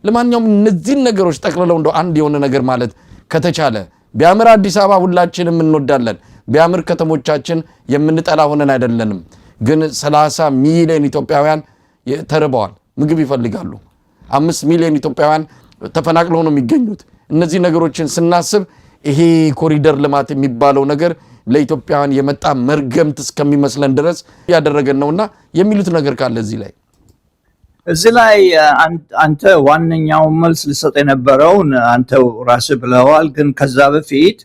ለማንኛውም እነዚህን ነገሮች ጠቅልለው እንደው አንድ የሆነ ነገር ማለት ከተቻለ ቢያምር አዲስ አበባ ሁላችንም እንወዳለን። ቢያምር ከተሞቻችን የምንጠላ ሆነን አይደለንም። ግን 30 ሚሊዮን ኢትዮጵያውያን ተርበዋል፣ ምግብ ይፈልጋሉ። 5 ሚሊዮን ኢትዮጵያውያን ተፈናቅለው ነው የሚገኙት። እነዚህ ነገሮችን ስናስብ ይሄ ኮሪደር ልማት የሚባለው ነገር ለኢትዮጵያውያን የመጣ መርገምት እስከሚመስለን ድረስ ያደረገን ነውና የሚሉት ነገር ካለ እዚህ ላይ አንተ ዋነኛው መልስ ልሰጥ የነበረውን አንተ ራስህ ብለዋል። ግን ከዛ በፊት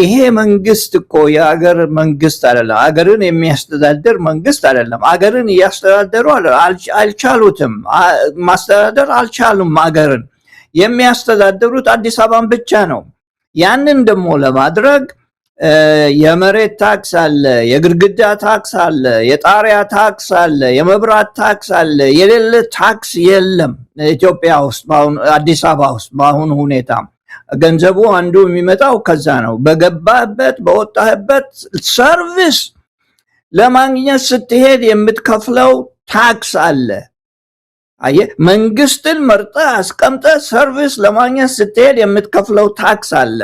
ይሄ መንግስት እኮ የአገር መንግስት አይደለም፣ አገርን የሚያስተዳድር መንግስት አይደለም። አገርን እያስተዳደሩ አልቻሉትም፣ ማስተዳደር አልቻሉም። አገርን የሚያስተዳድሩት አዲስ አበባን ብቻ ነው። ያንን ደግሞ ለማድረግ የመሬት ታክስ አለ፣ የግድግዳ ታክስ አለ፣ የጣሪያ ታክስ አለ፣ የመብራት ታክስ አለ። የሌለ ታክስ የለም ኢትዮጵያ ውስጥ አዲስ አበባ ውስጥ በአሁኑ ሁኔታ። ገንዘቡ አንዱ የሚመጣው ከዛ ነው። በገባህበት በወጣህበት ሰርቪስ ለማግኘት ስትሄድ የምትከፍለው ታክስ አለ። አየህ፣ መንግስትን መርጠህ አስቀምጠህ ሰርቪስ ለማግኘት ስትሄድ የምትከፍለው ታክስ አለ።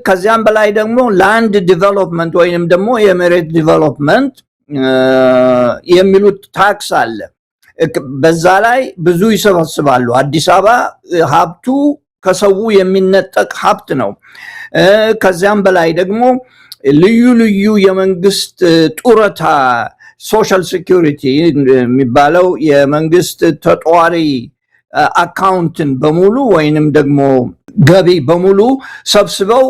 ከዚያም በላይ ደግሞ ላንድ ዲቨሎፕመንት ወይንም ደግሞ የመሬት ዲቨሎፕመንት የሚሉት ታክስ አለ። በዛ ላይ ብዙ ይሰበስባሉ። አዲስ አበባ ሀብቱ ከሰው የሚነጠቅ ሀብት ነው። ከዚያም በላይ ደግሞ ልዩ ልዩ የመንግስት ጡረታ ሶሻል ሴኩሪቲ የሚባለው የመንግስት ተጧሪ አካውንትን በሙሉ ወይንም ደግሞ ገቢ በሙሉ ሰብስበው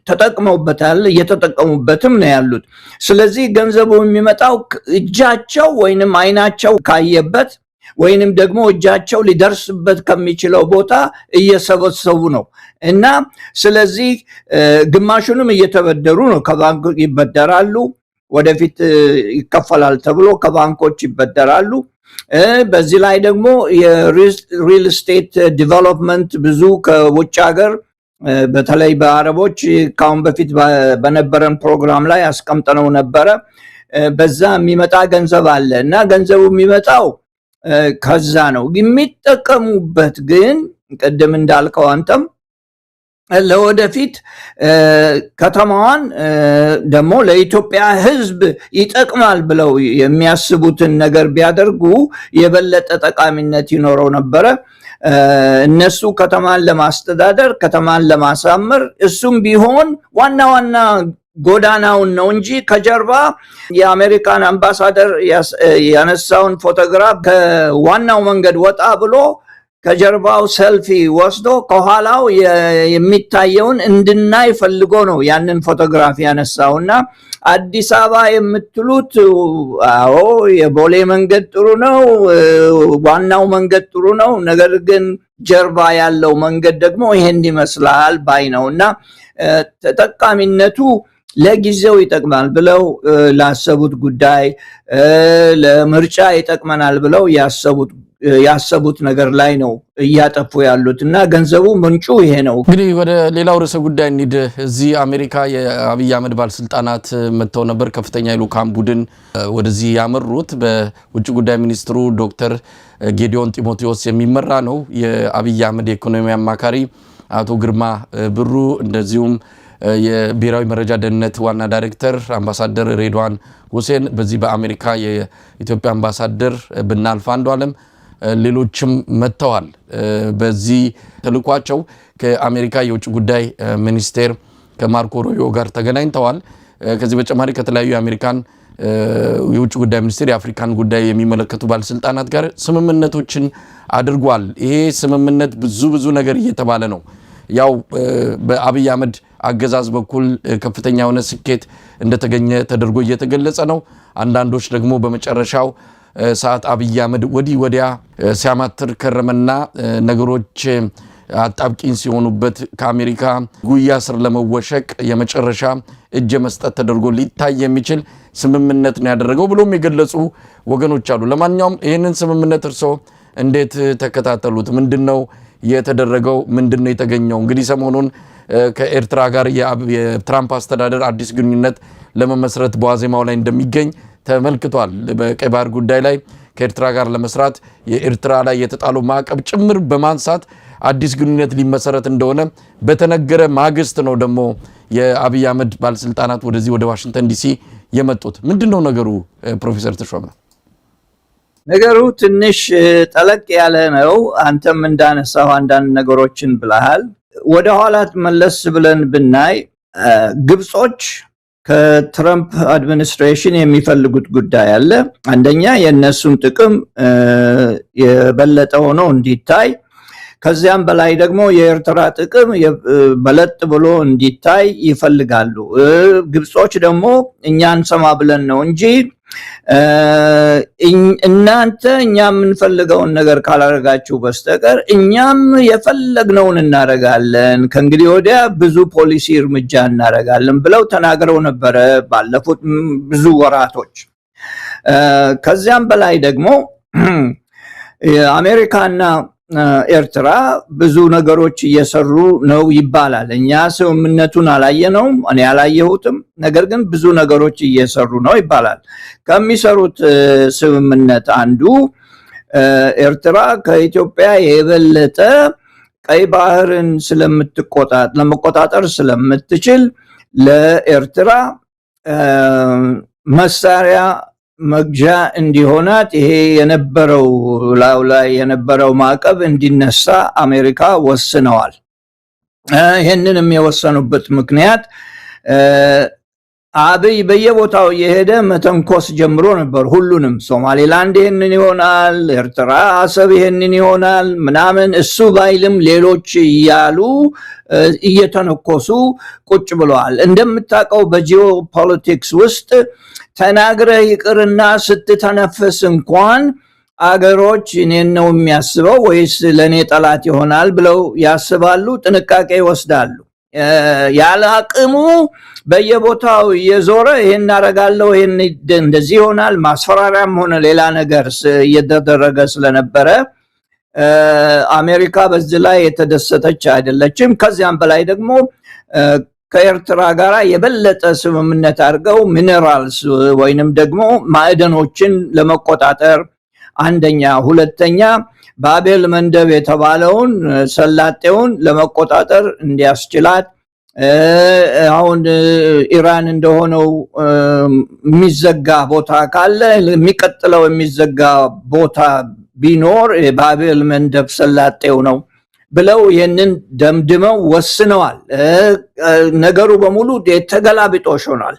ተጠቅመውበታል፣ እየተጠቀሙበትም ነው ያሉት። ስለዚህ ገንዘቡ የሚመጣው እጃቸው ወይንም አይናቸው ካየበት ወይንም ደግሞ እጃቸው ሊደርስበት ከሚችለው ቦታ እየሰበሰቡ ነው እና ስለዚህ ግማሹንም እየተበደሩ ነው። ከባንክ ይበደራሉ፣ ወደፊት ይከፈላል ተብሎ ከባንኮች ይበደራሉ። በዚህ ላይ ደግሞ የሪል ስቴት ዲቨሎፕመንት ብዙ ከውጭ ሀገር በተለይ በአረቦች ካሁን በፊት በነበረን ፕሮግራም ላይ አስቀምጠነው ነበረ። በዛ የሚመጣ ገንዘብ አለ እና ገንዘቡ የሚመጣው ከዛ ነው። የሚጠቀሙበት ግን ቅድም እንዳልከው አንተም ለወደፊት ከተማዋን ደግሞ ለኢትዮጵያ ሕዝብ ይጠቅማል ብለው የሚያስቡትን ነገር ቢያደርጉ የበለጠ ጠቃሚነት ይኖረው ነበረ። እነሱ ከተማን ለማስተዳደር ከተማን ለማሳመር እሱም ቢሆን ዋና ዋና ጎዳናውን ነው እንጂ ከጀርባ የአሜሪካን አምባሳደር ያነሳውን ፎቶግራፍ ከዋናው መንገድ ወጣ ብሎ ከጀርባው ሰልፊ ወስዶ ከኋላው የሚታየውን እንድናይ ፈልጎ ነው ያንን ፎቶግራፍ ያነሳውና አዲስ አበባ የምትሉት አዎ የቦሌ መንገድ ጥሩ ነው፣ ዋናው መንገድ ጥሩ ነው፣ ነገር ግን ጀርባ ያለው መንገድ ደግሞ ይሄን ይመስላል ባይ ነውና ተጠቃሚነቱ ለጊዜው ይጠቅማል ብለው ላሰቡት ጉዳይ ለምርጫ ይጠቅመናል ብለው ያሰቡት ነገር ላይ ነው እያጠፉ ያሉት እና ገንዘቡ ምንጩ ይሄ ነው። እንግዲህ ወደ ሌላው ርዕሰ ጉዳይ እንሂድ። እዚህ አሜሪካ የአብይ አህመድ ባለስልጣናት መጥተው ነበር። ከፍተኛ የልዑካን ቡድን ወደዚህ ያመሩት በውጭ ጉዳይ ሚኒስትሩ ዶክተር ጌዲዮን ጢሞቴዎስ የሚመራ ነው። የአብይ አህመድ የኢኮኖሚ አማካሪ አቶ ግርማ ብሩ እንደዚሁም የብሔራዊ መረጃ ደህንነት ዋና ዳይሬክተር አምባሳደር ሬድዋን ሁሴን፣ በዚህ በአሜሪካ የኢትዮጵያ አምባሳደር ብናልፍ አንዱዓለም ሌሎችም መጥተዋል። በዚህ ተልኳቸው ከአሜሪካ የውጭ ጉዳይ ሚኒስቴር ከማርኮ ሩቢዮ ጋር ተገናኝተዋል። ከዚህ በተጨማሪ ከተለያዩ የአሜሪካን የውጭ ጉዳይ ሚኒስቴር የአፍሪካን ጉዳይ የሚመለከቱ ባለስልጣናት ጋር ስምምነቶችን አድርጓል። ይሄ ስምምነት ብዙ ነገር እየተባለ ነው። ያው በአብይ አህመድ አገዛዝ በኩል ከፍተኛ የሆነ ስኬት እንደተገኘ ተደርጎ እየተገለጸ ነው። አንዳንዶች ደግሞ በመጨረሻው ሰዓት አብይ አህመድ ወዲያ ሲያማትር ከረመና ነገሮች አጣብቂኝ ሲሆኑበት ከአሜሪካ ጉያ ስር ለመወሸቅ የመጨረሻ እጅ መስጠት ተደርጎ ሊታይ የሚችል ስምምነት ነው ያደረገው ብሎም የገለጹ ወገኖች አሉ። ለማንኛውም ይህንን ስምምነት እርሶ እንዴት ተከታተሉት? ምንድነው የተደረገው? ምንድነው የተገኘው? እንግዲህ ሰሞኑን ከኤርትራ ጋር የትራምፕ አስተዳደር አዲስ ግንኙነት ለመመስረት በዋዜማው ላይ እንደሚገኝ ተመልክቷል። በቀይ ባህር ጉዳይ ላይ ከኤርትራ ጋር ለመስራት የኤርትራ ላይ የተጣለው ማዕቀብ ጭምር በማንሳት አዲስ ግንኙነት ሊመሰረት እንደሆነ በተነገረ ማግስት ነው ደግሞ የአብይ አህመድ ባለስልጣናት ወደዚህ ወደ ዋሽንግተን ዲሲ የመጡት። ምንድነው ነገሩ ፕሮፌሰር ተሾመ? ነገሩ ትንሽ ጠለቅ ያለ ነው። አንተም እንዳነሳው አንዳንድ ነገሮችን ብለሃል። ወደ ኋላ መለስ ብለን ብናይ ግብጾች ከትራምፕ አድሚኒስትሬሽን የሚፈልጉት ጉዳይ አለ። አንደኛ የነሱን ጥቅም የበለጠ ሆኖ እንዲታይ፣ ከዚያም በላይ ደግሞ የኤርትራ ጥቅም በለጥ ብሎ እንዲታይ ይፈልጋሉ። ግብጾች ደግሞ እኛን ሰማ ብለን ነው እንጂ እናንተ እኛ የምንፈልገውን ነገር ካላረጋችሁ በስተቀር እኛም የፈለግነውን እናረጋለን፣ ከእንግዲህ ወዲያ ብዙ ፖሊሲ እርምጃ እናረጋለን ብለው ተናግረው ነበረ ባለፉት ብዙ ወራቶች። ከዚያም በላይ ደግሞ አሜሪካና ኤርትራ ብዙ ነገሮች እየሰሩ ነው ይባላል። እኛ ስምምነቱን አላየነውም፣ እኔ አላየሁትም። ነገር ግን ብዙ ነገሮች እየሰሩ ነው ይባላል። ከሚሰሩት ስምምነት አንዱ ኤርትራ ከኢትዮጵያ የበለጠ ቀይ ባህርን ለመቆጣጠር ስለምትችል ለኤርትራ መሳሪያ መግዣ እንዲሆናት ይሄ የነበረው ላይ የነበረው ማዕቀብ እንዲነሳ አሜሪካ ወስነዋል። ይሄንንም የወሰኑበት ምክንያት አብይ በየቦታው የሄደ መተንኮስ ጀምሮ ነበር። ሁሉንም ሶማሌላንድ ይሄንን ይሆናል፣ ኤርትራ አሰብ ይሄንን ይሆናል ምናምን፣ እሱ ባይልም ሌሎች እያሉ እየተነኮሱ ቁጭ ብለዋል። እንደምታውቀው በጂኦፖለቲክስ ውስጥ ተናግረህ ይቅርና ስትተነፍስ እንኳን አገሮች እኔን ነው የሚያስበው ወይስ ለኔ ጠላት ይሆናል ብለው ያስባሉ፣ ጥንቃቄ ይወስዳሉ። ያለ አቅሙ በየቦታው እየዞረ ይሄን አረጋለሁ ይሄን እንደዚህ ይሆናል ማስፈራሪያም ሆነ ሌላ ነገር እየተደረገ ስለነበረ አሜሪካ በዚህ ላይ የተደሰተች አይደለችም። ከዚያም በላይ ደግሞ ከኤርትራ ጋር የበለጠ ስምምነት አድርገው ሚነራልስ ወይንም ደግሞ ማዕደኖችን ለመቆጣጠር አንደኛ፣ ሁለተኛ ባቤል መንደብ የተባለውን ሰላጤውን ለመቆጣጠር እንዲያስችላት፣ አሁን ኢራን እንደሆነው የሚዘጋ ቦታ ካለ የሚቀጥለው የሚዘጋ ቦታ ቢኖር ባቤል መንደብ ሰላጤው ነው ብለው ይህንን ደምድመው ወስነዋል። ነገሩ በሙሉ የተገላቢጦሽ ሆኗል።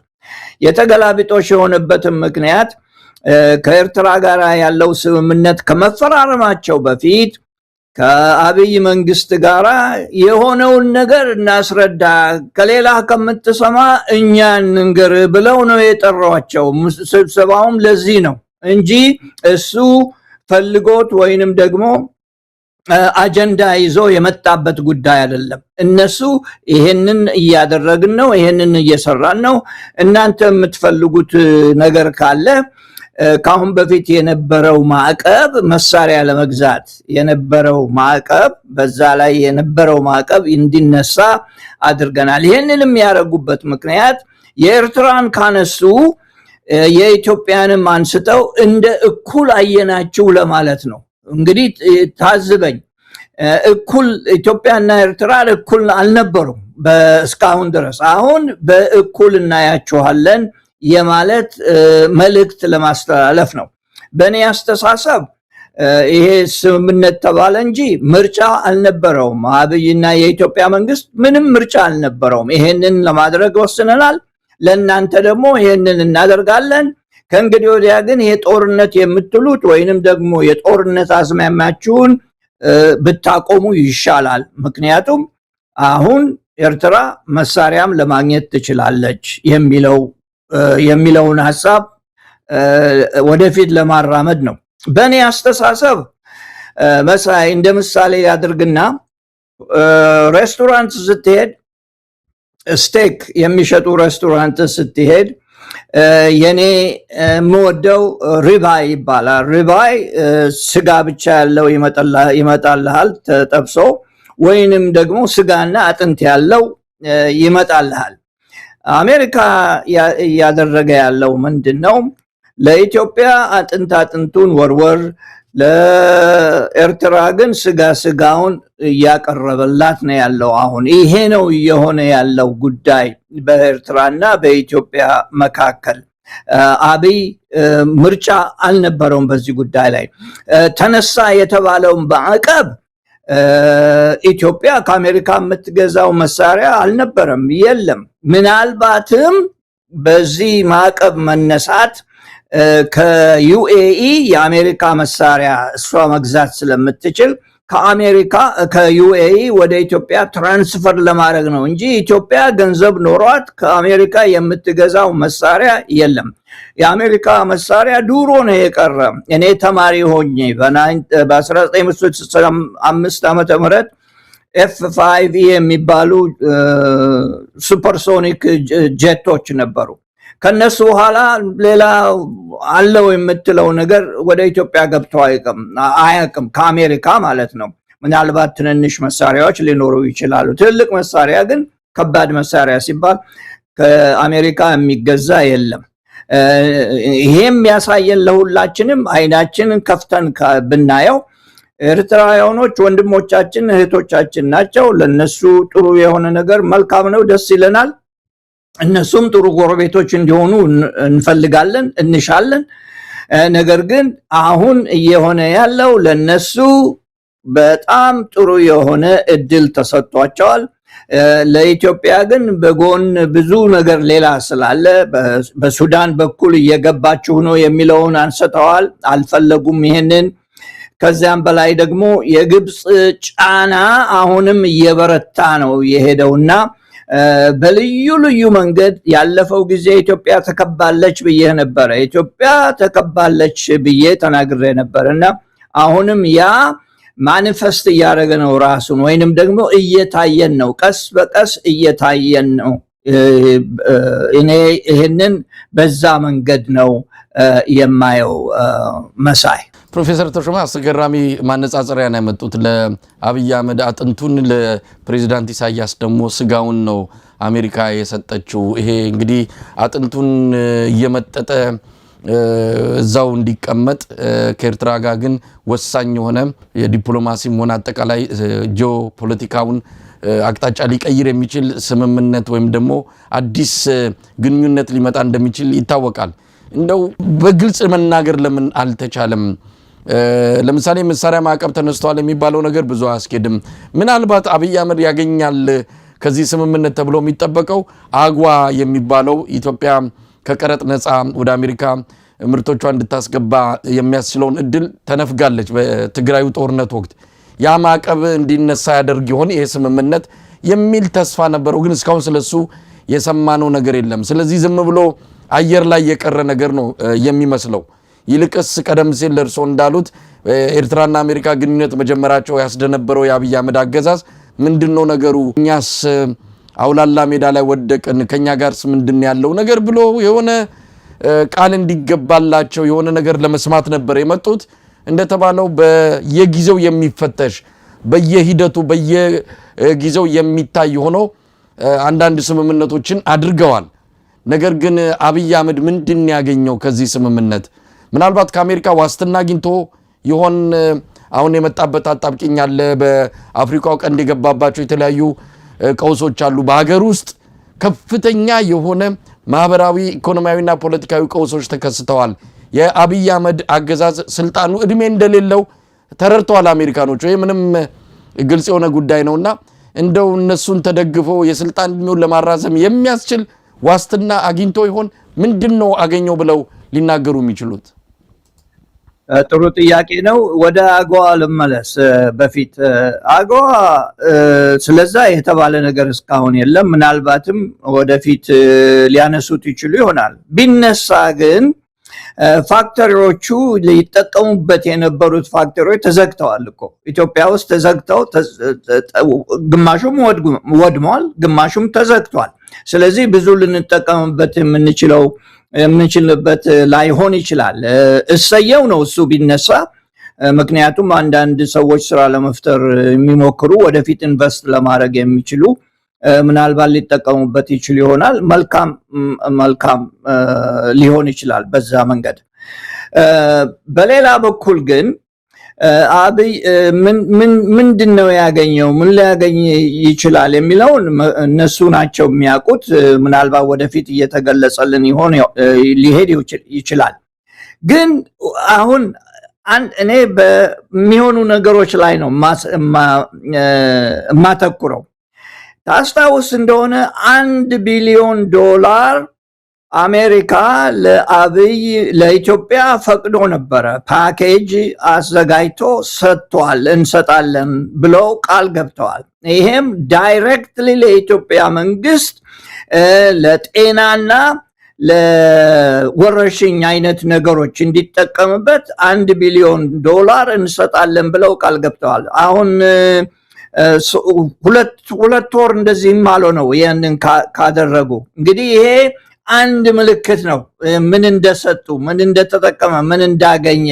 የተገላቢጦሽ የሆነበትም ምክንያት ከኤርትራ ጋር ያለው ስምምነት ከመፈራረማቸው በፊት ከአብይ መንግስት ጋር የሆነውን ነገር እናስረዳ፣ ከሌላ ከምትሰማ እኛ እንንገር ብለው ነው የጠሯቸው። ስብሰባውም ለዚህ ነው እንጂ እሱ ፈልጎት ወይንም ደግሞ አጀንዳ ይዞ የመጣበት ጉዳይ አይደለም። እነሱ ይሄንን እያደረግን ነው፣ ይሄንን እየሰራን ነው፣ እናንተ የምትፈልጉት ነገር ካለ ካሁን በፊት የነበረው ማዕቀብ መሳሪያ ለመግዛት የነበረው ማዕቀብ በዛ ላይ የነበረው ማዕቀብ እንዲነሳ አድርገናል። ይሄንንም ያደረጉበት ምክንያት የኤርትራን ካነሱ የኢትዮጵያንም አንስተው እንደ እኩል አየናችሁ ለማለት ነው። እንግዲህ ታዝበኝ፣ እኩል ኢትዮጵያና ኤርትራ እኩል አልነበሩም እስካሁን ድረስ። አሁን በእኩል እናያችኋለን የማለት መልእክት ለማስተላለፍ ነው። በእኔ አስተሳሰብ ይሄ ስምምነት ተባለ እንጂ ምርጫ አልነበረውም። አብይና የኢትዮጵያ መንግስት ምንም ምርጫ አልነበረውም። ይሄንን ለማድረግ ወስነናል፣ ለእናንተ ደግሞ ይሄንን እናደርጋለን። ከእንግዲህ ወዲያ ግን ይሄ ጦርነት የምትሉት ወይንም ደግሞ የጦርነት አዝማሚያችሁን ብታቆሙ ይሻላል። ምክንያቱም አሁን ኤርትራ መሳሪያም ለማግኘት ትችላለች የሚለውን ሐሳብ ወደፊት ለማራመድ ነው። በእኔ አስተሳሰብ መሳይ እንደ ምሳሌ ያድርግና ሬስቶራንት ስትሄድ ስቴክ የሚሸጡ ሬስቶራንት ስትሄድ የኔ የምወደው ሪባይ ይባላል። ሪባይ ስጋ ብቻ ያለው ይመጣልሃል ተጠብሶ፣ ወይንም ደግሞ ስጋና አጥንት ያለው ይመጣልሃል። አሜሪካ እያደረገ ያለው ምንድነው? ለኢትዮጵያ አጥንቱን ወርወር፣ ለኤርትራ ግን ስጋውን እያቀረበላት ነው ያለው። አሁን ይሄ ነው እየሆነ ያለው ጉዳይ በኤርትራና በኢትዮጵያ መካከል። አብይ ምርጫ አልነበረውም በዚህ ጉዳይ ላይ። ተነሳ የተባለውን ማዕቀብ ኢትዮጵያ ከአሜሪካ የምትገዛው መሳሪያ አልነበረም፣ የለም። ምናልባትም በዚህ ማዕቀብ መነሳት ከዩኤኢ የአሜሪካ መሳሪያ እሷ መግዛት ስለምትችል ከዩኤኢ ወደ ኢትዮጵያ ትራንስፈር ለማድረግ ነው እንጂ ኢትዮጵያ ገንዘብ ኖሯት ከአሜሪካ የምትገዛው መሳሪያ የለም። የአሜሪካ መሳሪያ ድሮ ነው የቀረ። እኔ ተማሪ ሆኜ በ1965 ዓመተ ምህረት F5 የሚባሉ ሱፐርሶኒክ ጄቶች ነበሩ። ከነሱ በኋላ ሌላ አለው የምትለው ነገር ወደ ኢትዮጵያ ገብቶ አያውቅም፣ ከአሜሪካ ማለት ነው። ምናልባት ትንንሽ መሳሪያዎች ሊኖሩ ይችላሉ። ትልቅ መሳሪያ ግን ከባድ መሳሪያ ሲባል ከአሜሪካ የሚገዛ የለም። ይሄም ያሳየን ለሁላችንም አይናችንን ከፍተን ብናየው ኤርትራውያኖች ወንድሞቻችን እህቶቻችን ናቸው። ለነሱ ጥሩ የሆነ ነገር መልካም ነው፣ ደስ ይለናል። እነሱም ጥሩ ጎረቤቶች እንዲሆኑ እንፈልጋለን፣ እንሻለን። ነገር ግን አሁን እየሆነ ያለው ለነሱ በጣም ጥሩ የሆነ እድል ተሰጥቷቸዋል። ለኢትዮጵያ ግን በጎን ብዙ ነገር ሌላ ስላለ በሱዳን በኩል እየገባችሁ ነው የሚለውን አንስተዋል፣ አልፈለጉም ይሄንን። ከዚያም በላይ ደግሞ የግብፅ ጫና አሁንም እየበረታ ነው የሄደውና በልዩ ልዩ መንገድ ያለፈው ጊዜ ኢትዮጵያ ተከባለች ብዬ ነበረ። ኢትዮጵያ ተከባለች ብዬ ተናግሬ ነበርና አሁንም ያ ማኒፌስት እያደረገ ነው ራሱን፣ ወይንም ደግሞ እየታየን ነው፣ ቀስ በቀስ እየታየን ነው። እኔ ይህንን በዛ መንገድ ነው የማየው መሳይ። ፕሮፌሰር ተሾመ አስገራሚ ማነጻጸሪያ ነው ያመጡት። ለአብይ አህመድ አጥንቱን፣ ለፕሬዝዳንት ኢሳያስ ደግሞ ስጋውን ነው አሜሪካ የሰጠችው። ይሄ እንግዲህ አጥንቱን እየመጠጠ እዛው እንዲቀመጥ ከኤርትራ ጋር ግን ወሳኝ የሆነ የዲፕሎማሲም ሆነ አጠቃላይ ጂኦፖለቲካውን አቅጣጫ ሊቀይር የሚችል ስምምነት ወይም ደግሞ አዲስ ግንኙነት ሊመጣ እንደሚችል ይታወቃል። እንደው በግልጽ መናገር ለምን አልተቻለም? ለምሳሌ መሳሪያ ማዕቀብ ተነስተዋል የሚባለው ነገር ብዙ አያስኬድም። ምናልባት አብይ አህመድ ያገኛል ከዚህ ስምምነት ተብሎ የሚጠበቀው አግዋ የሚባለው ኢትዮጵያ ከቀረጥ ነፃ ወደ አሜሪካ ምርቶቿ እንድታስገባ የሚያስችለውን እድል ተነፍጋለች በትግራዩ ጦርነት ወቅት። ያ ማዕቀብ እንዲነሳ ያደርግ ይሆን ይሄ ስምምነት የሚል ተስፋ ነበረው። ግን እስካሁን ስለሱ የሰማነው ነገር የለም። ስለዚህ ዝም ብሎ አየር ላይ የቀረ ነገር ነው የሚመስለው። ይልቅስ ቀደም ሲል ለርሶ እንዳሉት ኤርትራና አሜሪካ ግንኙነት መጀመራቸው ያስደነበረው የአብይ አህመድ አገዛዝ ምንድነው ነገሩ? እኛስ አውላላ ሜዳ ላይ ወደቅን፣ ከኛ ጋርስ ምንድን ያለው ነገር ብሎ የሆነ ቃል እንዲገባላቸው የሆነ ነገር ለመስማት ነበር የመጡት። እንደተባለው በየጊዜው የሚፈተሽ በየሂደቱ በየጊዜው የሚታይ ሆኖ አንዳንድ ስምምነቶችን አድርገዋል። ነገር ግን አብይ አህመድ ምንድን ያገኘው ከዚህ ስምምነት? ምናልባት ከአሜሪካ ዋስትና አግኝቶ ይሆን? አሁን የመጣበት አጣብቂኝ አለ። በአፍሪካው ቀንድ የገባባቸው የተለያዩ ቀውሶች አሉ። በሀገር ውስጥ ከፍተኛ የሆነ ማህበራዊ ኢኮኖሚያዊና ፖለቲካዊ ቀውሶች ተከስተዋል። የአብይ አህመድ አገዛዝ ስልጣኑ እድሜ እንደሌለው ተረድተዋል አሜሪካኖች። ወይ ምንም ግልጽ የሆነ ጉዳይ ነውና እንደው እነሱን ተደግፎ የስልጣን እድሜውን ለማራዘም የሚያስችል ዋስትና አግኝቶ ይሆን? ምንድነው አገኘው ብለው ሊናገሩ የሚችሉት? ጥሩ ጥያቄ ነው። ወደ አገዋ ልመለስ። በፊት አገዋ ስለዛ የተባለ ነገር እስካሁን የለም። ምናልባትም ወደፊት ሊያነሱት ይችሉ ይሆናል። ቢነሳ ግን ፋክተሪዎቹ ሊጠቀሙበት የነበሩት ፋክተሪዎች ተዘግተዋል እኮ ኢትዮጵያ ውስጥ ተዘግተው፣ ግማሹም ወድመዋል፣ ግማሹም ተዘግቷል። ስለዚህ ብዙ ልንጠቀምበት የምንችልበት ላይሆን ይችላል። እሰየው ነው እሱ ቢነሳ። ምክንያቱም አንዳንድ ሰዎች ስራ ለመፍጠር የሚሞክሩ ወደፊት ኢንቨስት ለማድረግ የሚችሉ ምናልባት ሊጠቀሙበት ይችል ይሆናል። መልካም ሊሆን ይችላል በዛ መንገድ። በሌላ በኩል ግን አብይ ምንድነው ያገኘው? ምን ሊያገኝ ይችላል የሚለውን እነሱ ናቸው የሚያውቁት። ምናልባት ወደፊት እየተገለጸልን ሊሄድ ይችላል። ግን አሁን እኔ በሚሆኑ ነገሮች ላይ ነው የማተኩረው። ታስታውስ እንደሆነ $1 ቢሊዮን አሜሪካ ለኢትዮጵያ ፈቅዶ ነበረ። ፓኬጅ አዘጋጅቶ ሰጥቷል፣ እንሰጣለን ብለው ቃል ገብተዋል። ይሄም ዳይሬክትሊ ለኢትዮጵያ መንግስት ለጤናና ለወረርሽኝ አይነት ነገሮች እንዲጠቀምበት $1 ቢሊዮን እንሰጣለን ብለው ቃል ገብተዋል። አሁን ሁለት ወር እንደዚህም አልሆነው ይህንን ካደረጉ። እንግዲህ ይሄ አንድ ምልክት ነው ምን እንደሰጡ፣ ምን እንደተጠቀመ፣ ምን እንዳገኘ።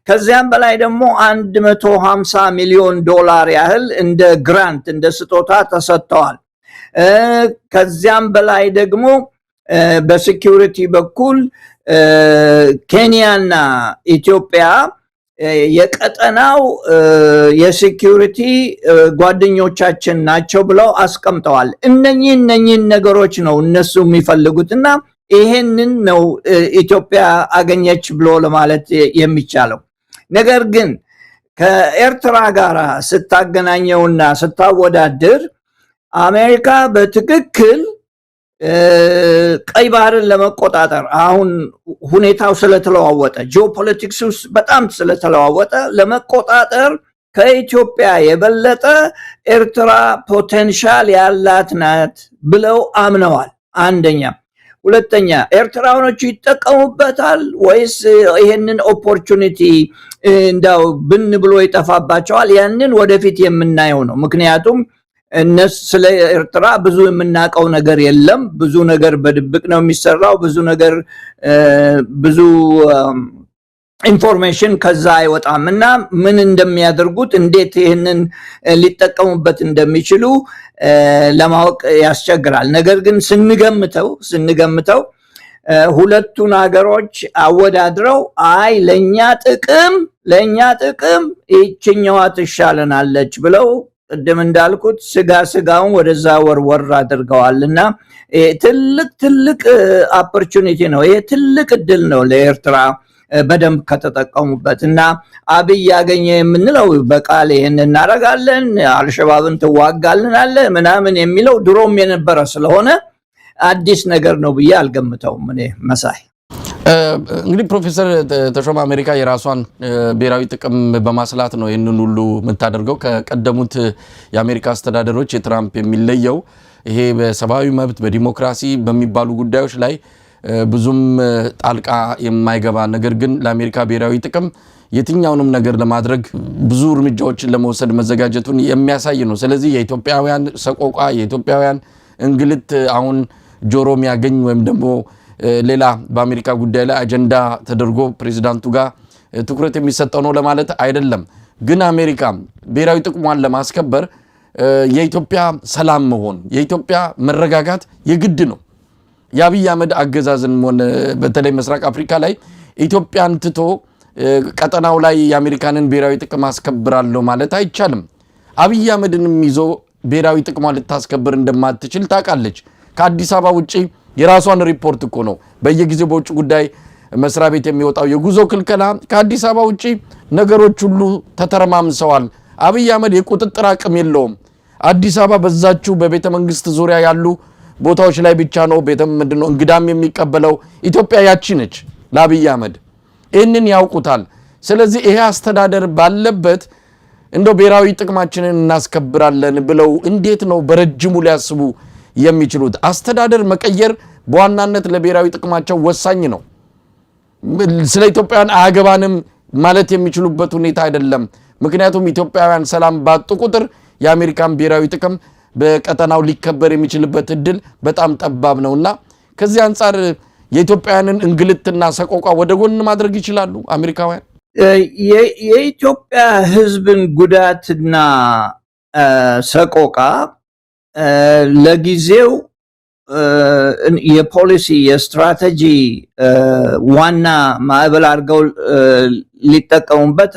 ከዚያም በላይ ደግሞ $150 ሚሊዮን ያህል እንደ ግራንት እንደ ስጦታ ተሰጥተዋል። ከዚያም በላይ ደግሞ በሴኩሪቲ በኩል ኬንያና ኢትዮጵያ የቀጠናው የሴኩሪቲ ጓደኞቻችን ናቸው ብለው አስቀምጠዋል። እነኚህ ነገሮች ነው እነሱ የሚፈልጉትና ይሄንን ነው ኢትዮጵያ አገኘች ብሎ ለማለት የሚቻለው። ነገር ግን ከኤርትራ ጋር ስታገናኘውና ስታወዳድር አሜሪካ በትክክል ቀይ ባህርን ለመቆጣጠር አሁን ሁኔታው ስለተለዋወጠ፣ ጂኦፖለቲክስ በጣም ስለተለዋወጠ ለመቆጣጠር ከኢትዮጵያ የበለጠ ኤርትራ ፖቴንሻል ያላት ናት ብለው አምነዋል። አንደኛ። ሁለተኛ ኤርትራውያኖቹ ይጠቀሙበታል ወይስ ይሄንን ኦፖርቹኒቲ እንዳው ብን ብሎ ይጠፋባቸዋል? ያንን ወደፊት የምናየው ነው። ምክንያቱም ስለ ኤርትራ ብዙ የምናውቀው ነገር የለም። ብዙ ነገር በድብቅ ነው የሚሰራው። ብዙ ኢንፎርሜሽን ከዛ አይወጣም እና ምን እንደሚያደርጉት፣ እንዴት ይህንን ሊጠቀሙበት እንደሚችሉ ለማወቅ ያስቸግራል። ነገር ግን ስንገምተው ሁለቱን ሀገሮች አወዳድረው ለኛ ጥቅም ይችኛዋ ትሻለናለች ብለው ቅድም እንዳልኩት ስጋውን ወደዛ ወርወር አድርገዋልና ትልቅ ኦፖርቹኒቲ ነው። ይሄ ትልቅ እድል ነው ለኤርትራ በደንብ ከተጠቀሙበት። እና አብይ ያገኘ የምንለው በቃል ይሄን እናረጋለን፣ አልሸባብን ትዋጋልናለ ምናምን የሚለው ድሮም የነበረ ስለሆነ አዲስ ነገር ነው ብዬ አልገምተውም እኔ መሳይ። እንግዲህ ፕሮፌሰር ተሾመ አሜሪካ የራሷን ብሔራዊ ጥቅም በማስላት ነው ይህንን ሁሉ የምታደርገው። ከቀደሙት የአሜሪካ አስተዳደሮች የትራምፕ የሚለየው ይሄ በሰብአዊ መብት በዲሞክራሲ በሚባሉ ጉዳዮች ላይ ብዙም ጣልቃ የማይገባ ነገር ግን ለአሜሪካ ብሔራዊ ጥቅም የትኛውንም ነገር ለማድረግ ብዙ እርምጃዎችን ለመውሰድ መዘጋጀቱን የሚያሳይ ነው። ስለዚህ የኢትዮጵያውያን ሰቆቃ የኢትዮጵያውያን እንግልት አሁን ጆሮ የሚያገኝ ወይም ደግሞ ሌላ በአሜሪካ ጉዳይ ላይ አጀንዳ ተደርጎ ፕሬዝዳንቱ ጋር ትኩረት የሚሰጠው ነው ለማለት አይደለም። ግን አሜሪካ ብሔራዊ ጥቅሟን ለማስከበር የኢትዮጵያ ሰላም መሆን የኢትዮጵያ መረጋጋት የግድ ነው። የአብይ አህመድ አገዛዝን ሆነ በተለይ ምስራቅ አፍሪካ ላይ ኢትዮጵያን ትቶ ቀጠናው ላይ የአሜሪካንን ብሔራዊ ጥቅም አስከብራለሁ ማለት አይቻልም። አብይ አህመድንም ይዞ ብሔራዊ ጥቅሟን ልታስከብር እንደማትችል ታውቃለች። ከአዲስ አበባ ውጪ የራሷን ሪፖርት እኮ ነው በየጊዜው በውጭ ጉዳይ መስሪያ ቤት የሚወጣው የጉዞ ክልከላ ከአዲስ አበባ ውጪ ነገሮች ሁሉ ተተረማምሰዋል። አብይ አህመድ የቁጥጥር አቅም የለውም። አዲስ አበባ በዛችው በቤተ መንግስት ዙሪያ ያሉ ቦታዎች ላይ ብቻ ነው ምንድነው እንግዳም የሚቀበለው። ኢትዮጵያ ያቺ ነች ለአብይ አህመድ። ይህንን ያውቁታል። ስለዚህ ይሄ አስተዳደር ባለበት እንደው ብሔራዊ ጥቅማችንን እናስከብራለን ብለው እንዴት ነው በረጅሙ ሊያስቡ የሚችሉት? አስተዳደር መቀየር በዋናነት ለብሔራዊ ጥቅማቸው ወሳኝ ነው። ስለ ኢትዮጵያውያን አያገባንም ማለት የሚችሉበት ሁኔታ አይደለም። ምክንያቱም ኢትዮጵያውያን ሰላም ባጡ ቁጥር የአሜሪካን ብሔራዊ ጥቅም በቀጠናው ሊከበር የሚችልበት እድል በጣም ጠባብ ነውና ከዚህ አንፃር የኢትዮጵያውያንን እንግልትና ሰቆቃ ወደ ጎን ማድረግ ይችላሉ አሜሪካውያን። የኢትዮጵያ ሕዝብን ጉዳትና ሰቆቃ ለጊዜው የፖሊሲ የስትራቴጂ ዋና ማዕበል አድርገው ሊጠቀሙበት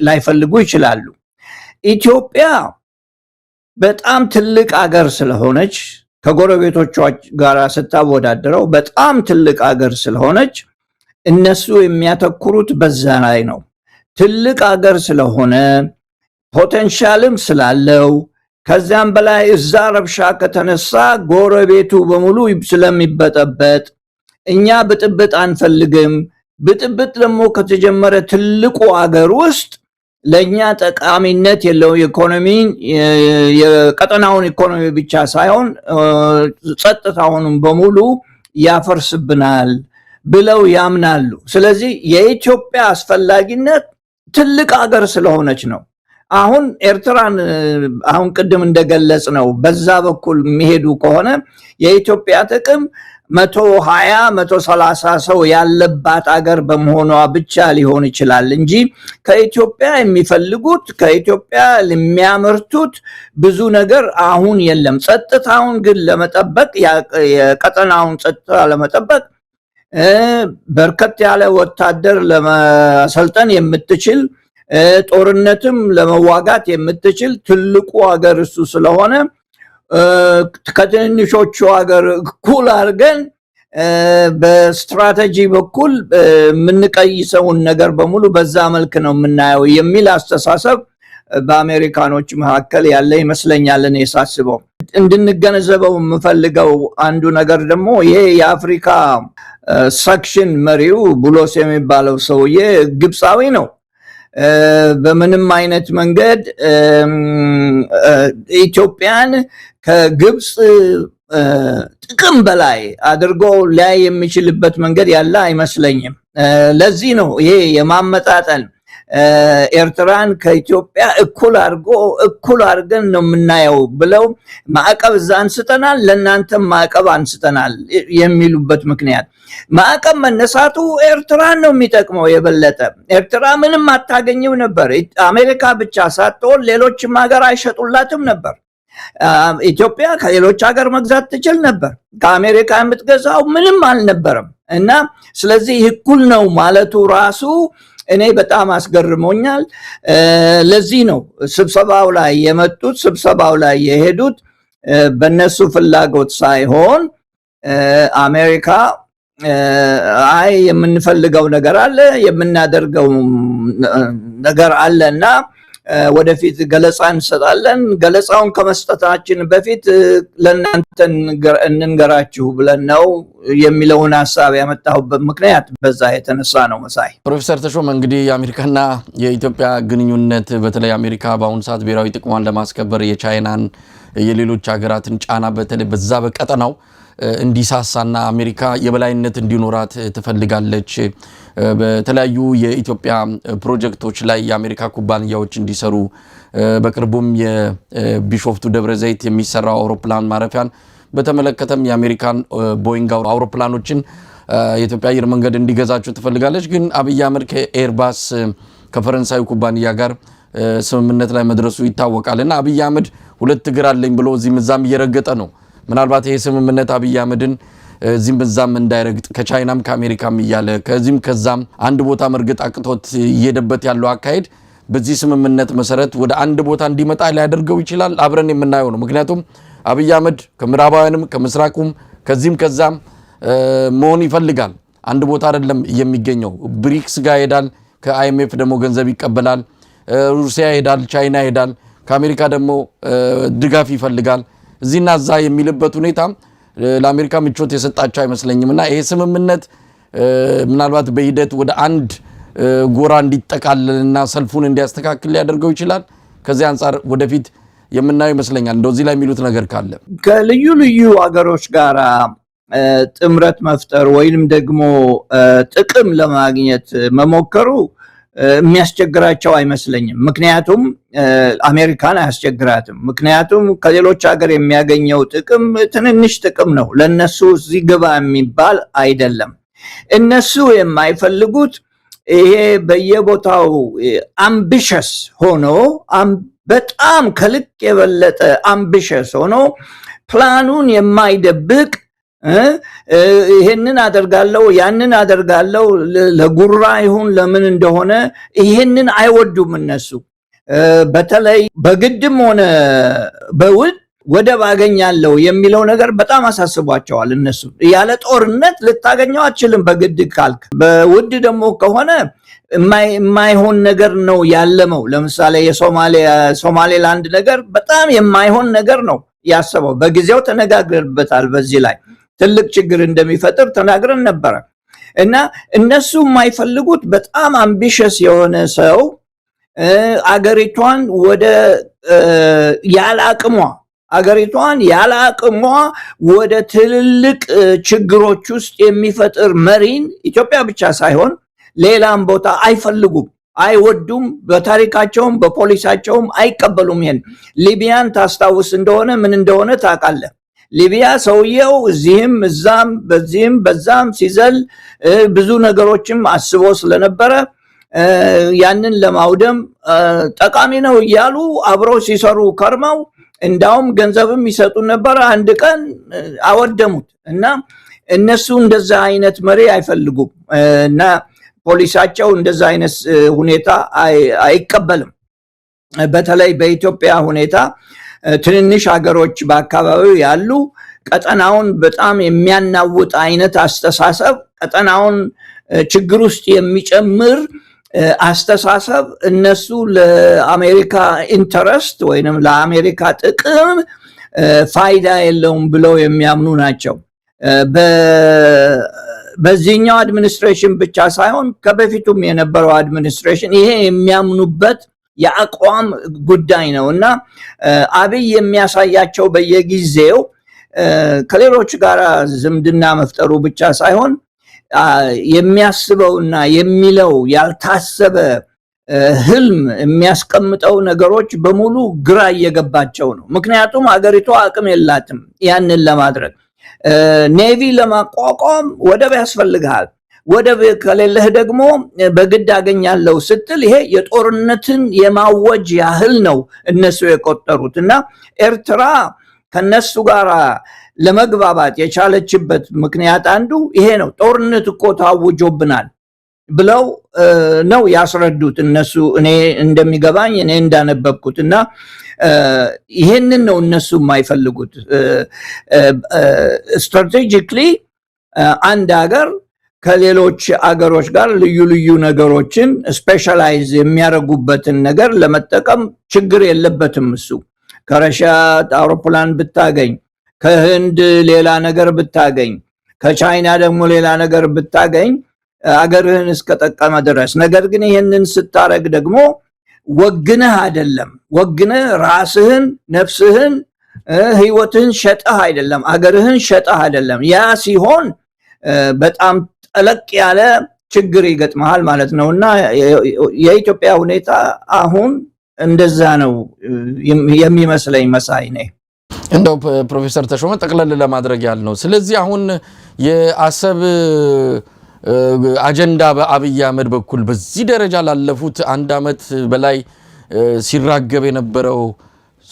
ላይፈልጉ ይችላሉ። ኢትዮጵያ በጣም ትልቅ አገር ስለሆነች ከጎረቤቶቿ ጋር ስታወዳደረው በጣም ትልቅ አገር ስለሆነች እነሱ የሚያተኩሩት በዛ ላይ ነው። ትልቅ አገር ስለሆነ ፖቴንሻልም ስላለው ከዚያም በላይ እዛ ረብሻ ከተነሳ ጎረቤቱ በሙሉ ስለሚበጠበጥ እኛ ብጥብጥ አንፈልግም። ብጥብጥ ደግሞ ከተጀመረ ትልቁ አገር ውስጥ ለኛ ጠቃሚነት የለው ኢኮኖሚ የቀጠናውን ኢኮኖሚ ብቻ ሳይሆን ጸጥታውንም በሙሉ ያፈርስብናል ብለው ያምናሉ። ስለዚህ የኢትዮጵያ አስፈላጊነት ትልቅ አገር ስለሆነች ነው። አሁን ኤርትራን አሁን ቅድም እንደገለጽ ነው በዛ በኩል የሚሄዱ ከሆነ የኢትዮጵያ ጥቅም 120 130 ሰው ያለባት አገር በመሆኗ ብቻ ሊሆን ይችላል እንጂ ከኢትዮጵያ የሚፈልጉት ከኢትዮጵያ የሚያመርቱት ብዙ ነገር አሁን የለም። ጸጥታውን ግን ለመጠበቅ የቀጠናውን ጸጥታ ለመጠበቅ በርከት ያለ ወታደር ለማሰልጠን የምትችል ጦርነትም ለመዋጋት የምትችል ትልቁ ሀገር እሱ ስለሆነ ከትንሾቹ ሀገር እኩል አድርገን በስትራቴጂ በኩል የምንቀይሰውን ነገር በሙሉ በዛ መልክ ነው የምናየው የሚል አስተሳሰብ በአሜሪካኖች መካከል ያለ ይመስለኛል። እኔ ሳስበው እንድንገነዘበው የምፈልገው አንዱ ነገር ደግሞ ይሄ የአፍሪካ ሰክሽን መሪው ቡሎስ የሚባለው ሰውዬ ግብፃዊ ነው። በምንም አይነት መንገድ ኢትዮጵያን ከግብፅ ጥቅም በላይ አድርጎ ላይ የሚችልበት መንገድ ያለ አይመስለኝም። ለዚህ ነው ይሄ የማመጣጠን ኤርትራን ከኢትዮጵያ እኩል አድርገን ነው የምናየው ብለው ማዕቀብ እዛ አንስተናል፣ ለእናንተም ማዕቀብ አንስተናል የሚሉበት ምክንያት ማዕቀብ መነሳቱ ኤርትራን ነው የሚጠቅመው የበለጠ። ኤርትራ ምንም አታገኝም ነበር። አሜሪካ ብቻ ሳትሆን ሌሎችም ሀገር አይሸጡላትም ነበር። ኢትዮጵያ ከሌሎች ሀገር መግዛት ትችል ነበር። ከአሜሪካ የምትገዛው ምንም አልነበረም እና ስለዚህ እኩል ነው ማለቱ ራሱ እኔ በጣም አስገርሞኛል። ለዚህ ነው ስብሰባው ላይ የመጡት ስብሰባው ላይ የሄዱት በነሱ ፍላጎት ሳይሆን አሜሪካ አይ የምንፈልገው ነገር አለ የምናደርገው ነገር አለና ወደፊት ገለጻ እንሰጣለን። ገለጻውን ከመስጠታችን በፊት ለእናንተ እንንገራችሁ ብለን ነው የሚለውን ሐሳብ ያመጣሁበት ምክንያት በዛ የተነሳ ነው። መሳይ ፕሮፌሰር ተሾመ እንግዲህ የአሜሪካና የኢትዮጵያ ግንኙነት በተለይ አሜሪካ በአሁኑ ሰዓት ብሔራዊ ጥቅሟን ለማስከበር የቻይናን የሌሎች ሀገራትን ጫና በተለይ በዛ በቀጠናው እንዲሳሳና አሜሪካ የበላይነት እንዲኖራት ትፈልጋለች። በተለያዩ የኢትዮጵያ ፕሮጀክቶች ላይ የአሜሪካ ኩባንያዎች እንዲሰሩ በቅርቡም የቢሾፍቱ ደብረ ዘይት የሚሰራው አውሮፕላን ማረፊያን በተመለከተም የአሜሪካን ቦይንግ አውሮፕላኖችን የኢትዮጵያ አየር መንገድ እንዲገዛቸው ትፈልጋለች። ግን አብይ አህመድ ከኤርባስ ከፈረንሳዩ ኩባንያ ጋር ስምምነት ላይ መድረሱ ይታወቃልና አብይ አህመድ ሁለት እግር አለኝ ብሎ እዚህም እዛም እየረገጠ ነው። ምናልባት ይሄ ስምምነት አብይ አህመድን እዚህም በዛም እንዳይረግጥ ከቻይናም ከአሜሪካም እያለ ከዚህም ከዛም አንድ ቦታ መርገጥ አቅቶት እየሄደበት ያለው አካሄድ በዚህ ስምምነት መሰረት ወደ አንድ ቦታ እንዲመጣ ሊያደርገው ይችላል። አብረን የምናየው ነው። ምክንያቱም አብይ አህመድ ከምዕራባውያንም ከምስራቁም ከዚህም ከዛም መሆን ይፈልጋል። አንድ ቦታ አይደለም የሚገኘው። ብሪክስ ጋር ይሄዳል፣ ከአይኤምኤፍ ደግሞ ገንዘብ ይቀበላል። ሩሲያ ይሄዳል፣ ቻይና ይሄዳል፣ ከአሜሪካ ደግሞ ድጋፍ ይፈልጋል። እዚህና እዛ የሚልበት ሁኔታ ለአሜሪካ ምቾት የሰጣቸው አይመስለኝምና ይሄ ስምምነት ምናልባት በሂደት ወደ አንድ ጎራ እንዲጠቃለልና ሰልፉን እንዲያስተካክል ሊያደርገው ይችላል። ከዚህ አንፃር ወደፊት የምናየው ይመስለኛል። እንደዚህ ላይ የሚሉት ነገር ካለ ከልዩ ልዩ አገሮች ጋር ጥምረት መፍጠር ወይንም ደግሞ ጥቅም ለማግኘት መሞከሩ የሚያስቸግራቸው አይመስለኝም። ምክንያቱም አሜሪካን አያስቸግራትም። ምክንያቱም ከሌሎች ሀገር የሚያገኘው ጥቅም ትንንሽ ጥቅም ነው። ለነሱ እዚህ ግባ የሚባል አይደለም። እነሱ የማይፈልጉት ይሄ በየቦታው አምቢሸስ ሆኖ በጣም ከልክ የበለጠ አምቢሸስ ሆኖ ፕላኑን የማይደብቅ ይሄንን አደርጋለሁ ያንን አደርጋለሁ ለጉራ ይሁን ለምን እንደሆነ ይሄንን አይወዱም እነሱ። በተለይ በግድም ሆነ በውድ ወደብ አገኛለሁ የሚለው ነገር በጣም አሳስቧቸዋል እነሱ። ያለ ጦርነት ልታገኘው አትችልም በግድ ካልክ። በውድ ደግሞ ከሆነ የማይሆን ነገር ነው ያለመው። ለምሳሌ የሶማሌላንድ ነገር በጣም የማይሆን ነገር ነው ያሰበው። በጊዜው ተነጋግረንበታል። በዚህ ላይ ትልቅ ችግር እንደሚፈጥር ተናግረን ነበረ እና እነሱ የማይፈልጉት በጣም አምቢሸስ የሆነ ሰው አገሪቷን ወደ ያለ አቅሟ ወደ ትልልቅ ችግሮች ውስጥ የሚፈጥር መሪን ኢትዮጵያ ብቻ ሳይሆን ሌላም ቦታ አይፈልጉም፣ አይወዱም። በታሪካቸውም በፖሊሳቸውም አይቀበሉም። ይሄን ሊቢያን ታስታውስ እንደሆነ ምን እንደሆነ ታውቃለህ። ሊቢያ ሰውየው እዚህም እዛም በዚህም በዛም ሲዘል ብዙ ነገሮችም አስቦ ስለነበረ ያንን ለማውደም ጠቃሚ ነው እያሉ አብረው ሲሰሩ ከርመው እንዳውም ገንዘብም ይሰጡ ነበር። አንድ ቀን አወደሙት እና እነሱ እንደዛ አይነት መሪ አይፈልጉም እና ፖሊሳቸው እንደዛ አይነት ሁኔታ አይቀበልም። በተለይ በኢትዮጵያ ሁኔታ ትንንሽ ሀገሮች በአካባቢው ያሉ ቀጠናውን በጣም የሚያናውጥ አይነት አስተሳሰብ፣ ቀጠናውን ችግር ውስጥ የሚጨምር አስተሳሰብ እነሱ ለአሜሪካ ኢንተረስት ወይንም ለአሜሪካ ጥቅም ፋይዳ የለውም ብለው የሚያምኑ ናቸው። በዚህኛው አድሚኒስትሬሽን ብቻ ሳይሆን ከበፊቱም የነበረው አድሚኒስትሬሽን ይሄ የሚያምኑበት የአቋም ጉዳይ ነው እና አብይ የሚያሳያቸው በየጊዜው ከሌሎች ጋር ዝምድና መፍጠሩ ብቻ ሳይሆን የሚያስበውና የሚለው ያልታሰበ ህልም የሚያስቀምጠው ነገሮች በሙሉ ግራ እየገባቸው ነው። ምክንያቱም አገሪቷ አቅም የላትም ያንን ለማድረግ። ኔቪ ለማቋቋም ወደብ ያስፈልጋል። ወደብ ከሌለህ ደግሞ በግድ አገኛለሁ ስትል ይሄ የጦርነትን የማወጅ ያህል ነው እነሱ የቆጠሩት እና ኤርትራ ከነሱ ጋር ለመግባባት የቻለችበት ምክንያት አንዱ ይሄ ነው። ጦርነት እኮ ታውጆብናል ብለው ነው ያስረዱት እነሱ። እኔ እንደሚገባኝ እኔ እንዳነበብኩት እና ይሄንን ነው እነሱ የማይፈልጉት። ስትራቴጂክሊ አንድ ሀገር ከሌሎች አገሮች ጋር ልዩ ልዩ ነገሮችን ስፔሻላይዝ የሚያደርጉበትን ነገር ለመጠቀም ችግር የለበትም እሱ። ከረሽያ አውሮፕላን ብታገኝ፣ ከህንድ ሌላ ነገር ብታገኝ፣ ከቻይና ደግሞ ሌላ ነገር ብታገኝ አገርህን እስከጠቀመ ድረስ። ነገር ግን ይህንን ስታረግ ደግሞ ወግነህ አይደለም፣ ወግነህ ራስህን፣ ነፍስህን፣ ህይወትህን ሸጠህ አይደለም፣ አገርህን ሸጠህ አይደለም። ያ ሲሆን በጣም ጠለቅ ያለ ችግር ይገጥመሃል ማለት ነው እና የኢትዮጵያ ሁኔታ አሁን እንደዛ ነው የሚመስለኝ። መሳይ ነኝ። እንደው ፕሮፌሰር ተሾመ ጠቅለል ለማድረግ ያህል ነው። ስለዚህ አሁን የአሰብ አጀንዳ በአብይ አህመድ በኩል በዚህ ደረጃ ላለፉት አንድ አመት በላይ ሲራገብ የነበረው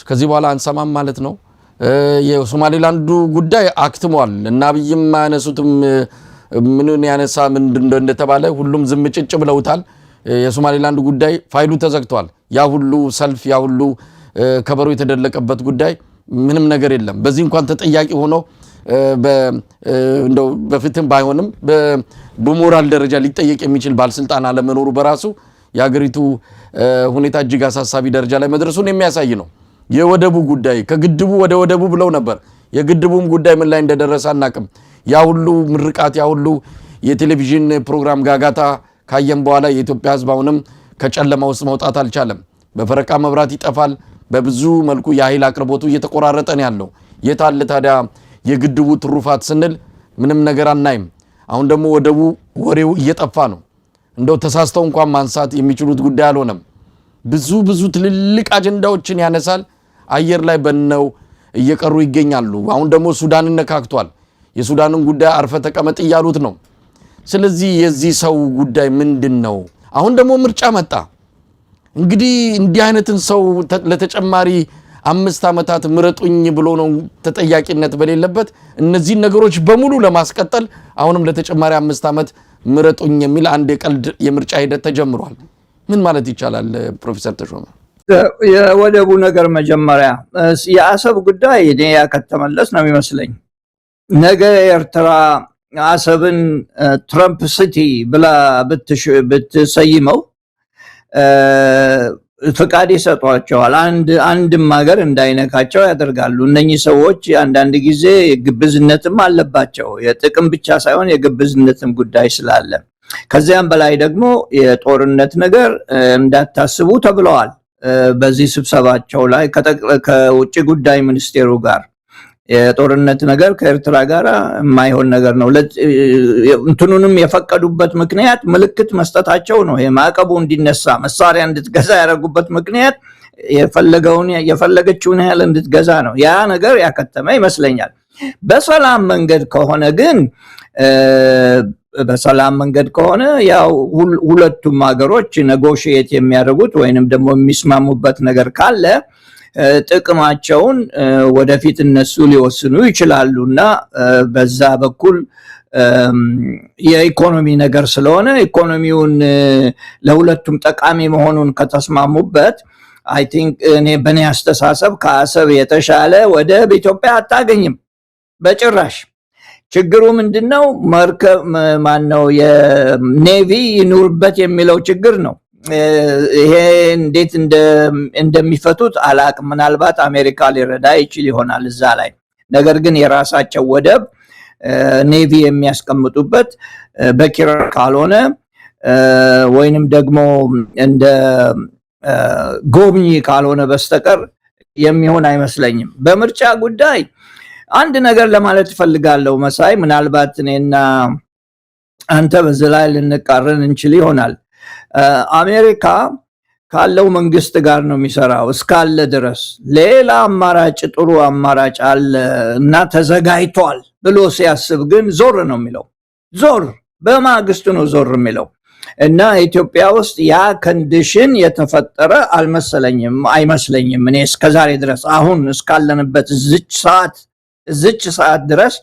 ከዚህ በኋላ አንሰማም ማለት ነው። የሶማሌላንዱ ጉዳይ አክትሟል እና አብይም ማነሱትም ምንን ያነሳ ምንድነው እንደተባለ ሁሉም ዝም ጭጭ ብለውታል። የሶማሌላንድ ጉዳይ ፋይሉ ተዘግቷል። ያ ሁሉ ሰልፍ፣ ያ ሁሉ ከበሮ የተደለቀበት ጉዳይ ምንም ነገር የለም። በዚህ እንኳን ተጠያቂ ሆኖ እንደው በፍትም ባይሆንም በሞራል ደረጃ ሊጠየቅ የሚችል ባለስልጣን አለመኖሩ በራሱ የሀገሪቱ ሁኔታ እጅግ አሳሳቢ ደረጃ ላይ መድረሱን የሚያሳይ ነው። የወደቡ ጉዳይ ከግድቡ ወደ ወደቡ ብለው ነበር። የግድቡም ጉዳይ ምን ላይ እንደደረሰ አናቅም። ያ ሁሉ ምርቃት፣ ያ ሁሉ የቴሌቪዥን ፕሮግራም ጋጋታ ካየም በኋላ የኢትዮጵያ ሕዝብ አሁንም ከጨለማ ውስጥ መውጣት አልቻለም። በፈረቃ መብራት ይጠፋል። በብዙ መልኩ የኃይል አቅርቦቱ እየተቆራረጠ ነው ያለው። የታለ ታዲያ የግድቡ ትሩፋት ስንል ምንም ነገር አናይም። አሁን ደግሞ ወደቡ ወሬው እየጠፋ ነው። እንደው ተሳስተው እንኳን ማንሳት የሚችሉት ጉዳይ አልሆነም። ብዙ ትልልቅ አጀንዳዎችን ያነሳል። አየር ላይ በነው እየቀሩ ይገኛሉ። አሁን ደግሞ ሱዳንን ነካክቷል። የሱዳንን ጉዳይ አርፈ ተቀመጥ እያሉት ነው። ስለዚህ የዚህ ሰው ጉዳይ ምንድነው? አሁን ደግሞ ምርጫ መጣ። እንግዲህ እንዲህ አይነትን ሰው ለተጨማሪ 5 ዓመታት ምረጡኝ ብሎ ነው ተጠያቂነት በሌለበት እነዚህ ነገሮች በሙሉ ለማስቀጠል አሁንም ለተጨማሪ 5 ዓመት ምረጡኝ የሚል አንድ የቀልድ የምርጫ ሂደት ተጀምሯል። ምን ማለት ይቻላል ፕሮፌሰር ተሾመ? የወደቡ ነገር መጀመሪያ የአሰብ ጉዳይ እኔ ያከተመለስ ነው የሚመስለኝ። ነገ ኤርትራ አሰብን ትራምፕ ሲቲ ብላ ብትሰይመው ፍቃድ ይሰጧቸዋል። አንድም ሀገር እንዳይነካቸው ያደርጋሉ። እነኚህ ሰዎች አንዳንድ ጊዜ ግብዝነትም አለባቸው። የጥቅም ብቻ ሳይሆን የግብዝነትም ጉዳይ ስላለ፣ ከዚያም በላይ ደግሞ የጦርነት ነገር እንዳታስቡ ተብለዋል። በዚህ ስብሰባቸው ላይ ከውጭ ጉዳይ ሚኒስቴሩ ጋር የጦርነት ነገር ከኤርትራ ጋር የማይሆን ነገር ነው። እንትኑንም የፈቀዱበት ምክንያት ምልክት መስጠታቸው ነው። የማዕቀቡ እንዲነሳ መሳሪያ እንድትገዛ ያደረጉበት ምክንያት የፈለገችውን ያህል እንድትገዛ ነው። ያ ነገር ያከተመ ይመስለኛል። በሰላም መንገድ ከሆነ ያው ሁለቱም ሀገሮች ኔጎሽየት የሚያደርጉት ወይንም ደግሞ የሚስማሙበት ነገር ካለ ጥቅማቸውን ወደፊት እነሱ ሊወስኑ ይችላሉና በዛ በኩል የኢኮኖሚ ነገር ስለሆነ ኢኮኖሚውን ለሁለቱም ጠቃሚ መሆኑን ከተስማሙበት አይ ቲንክ በኔ አስተሳሰብ ከአሰብ የተሻለ ወደብ ኢትዮጵያ አታገኝም በጭራሽ። ችግሩ ምንድነው? መርከብ ማነው የኔቪ ይኑርበት የሚለው ችግር ነው። ይሄ እንዴት እንደሚፈቱት አላቅም። ምናልባት አሜሪካ ሊረዳ ይችል ይሆናል እዛ ላይ። ነገር ግን የራሳቸው ወደብ ኔቪ የሚያስቀምጡበት በኪራይ ካልሆነ ወይንም ደግሞ እንደ ጎብኚ ካልሆነ በስተቀር የሚሆን አይመስለኝም። በምርጫ ጉዳይ አንድ ነገር ለማለት እፈልጋለሁ መሳይ። ምናልባት እኔና አንተ በዚህ ላይ ልንቃረን እንችል ይሆናል። አሜሪካ ካለው መንግስት ጋር ነው የሚሰራው እስካለ ድረስ። ሌላ አማራጭ ጥሩ አማራጭ አለ እና ተዘጋጅቷል ብሎ ሲያስብ ግን ዞር ነው የሚለው። ዞር በማግስቱ ነው ዞር የሚለው እና ኢትዮጵያ ውስጥ ያ ኮንዲሽን የተፈጠረ አይመስለኝም። እኔ እስከዛሬ ድረስ አሁን እስካለንበት እዚች ሰዓት ድረስ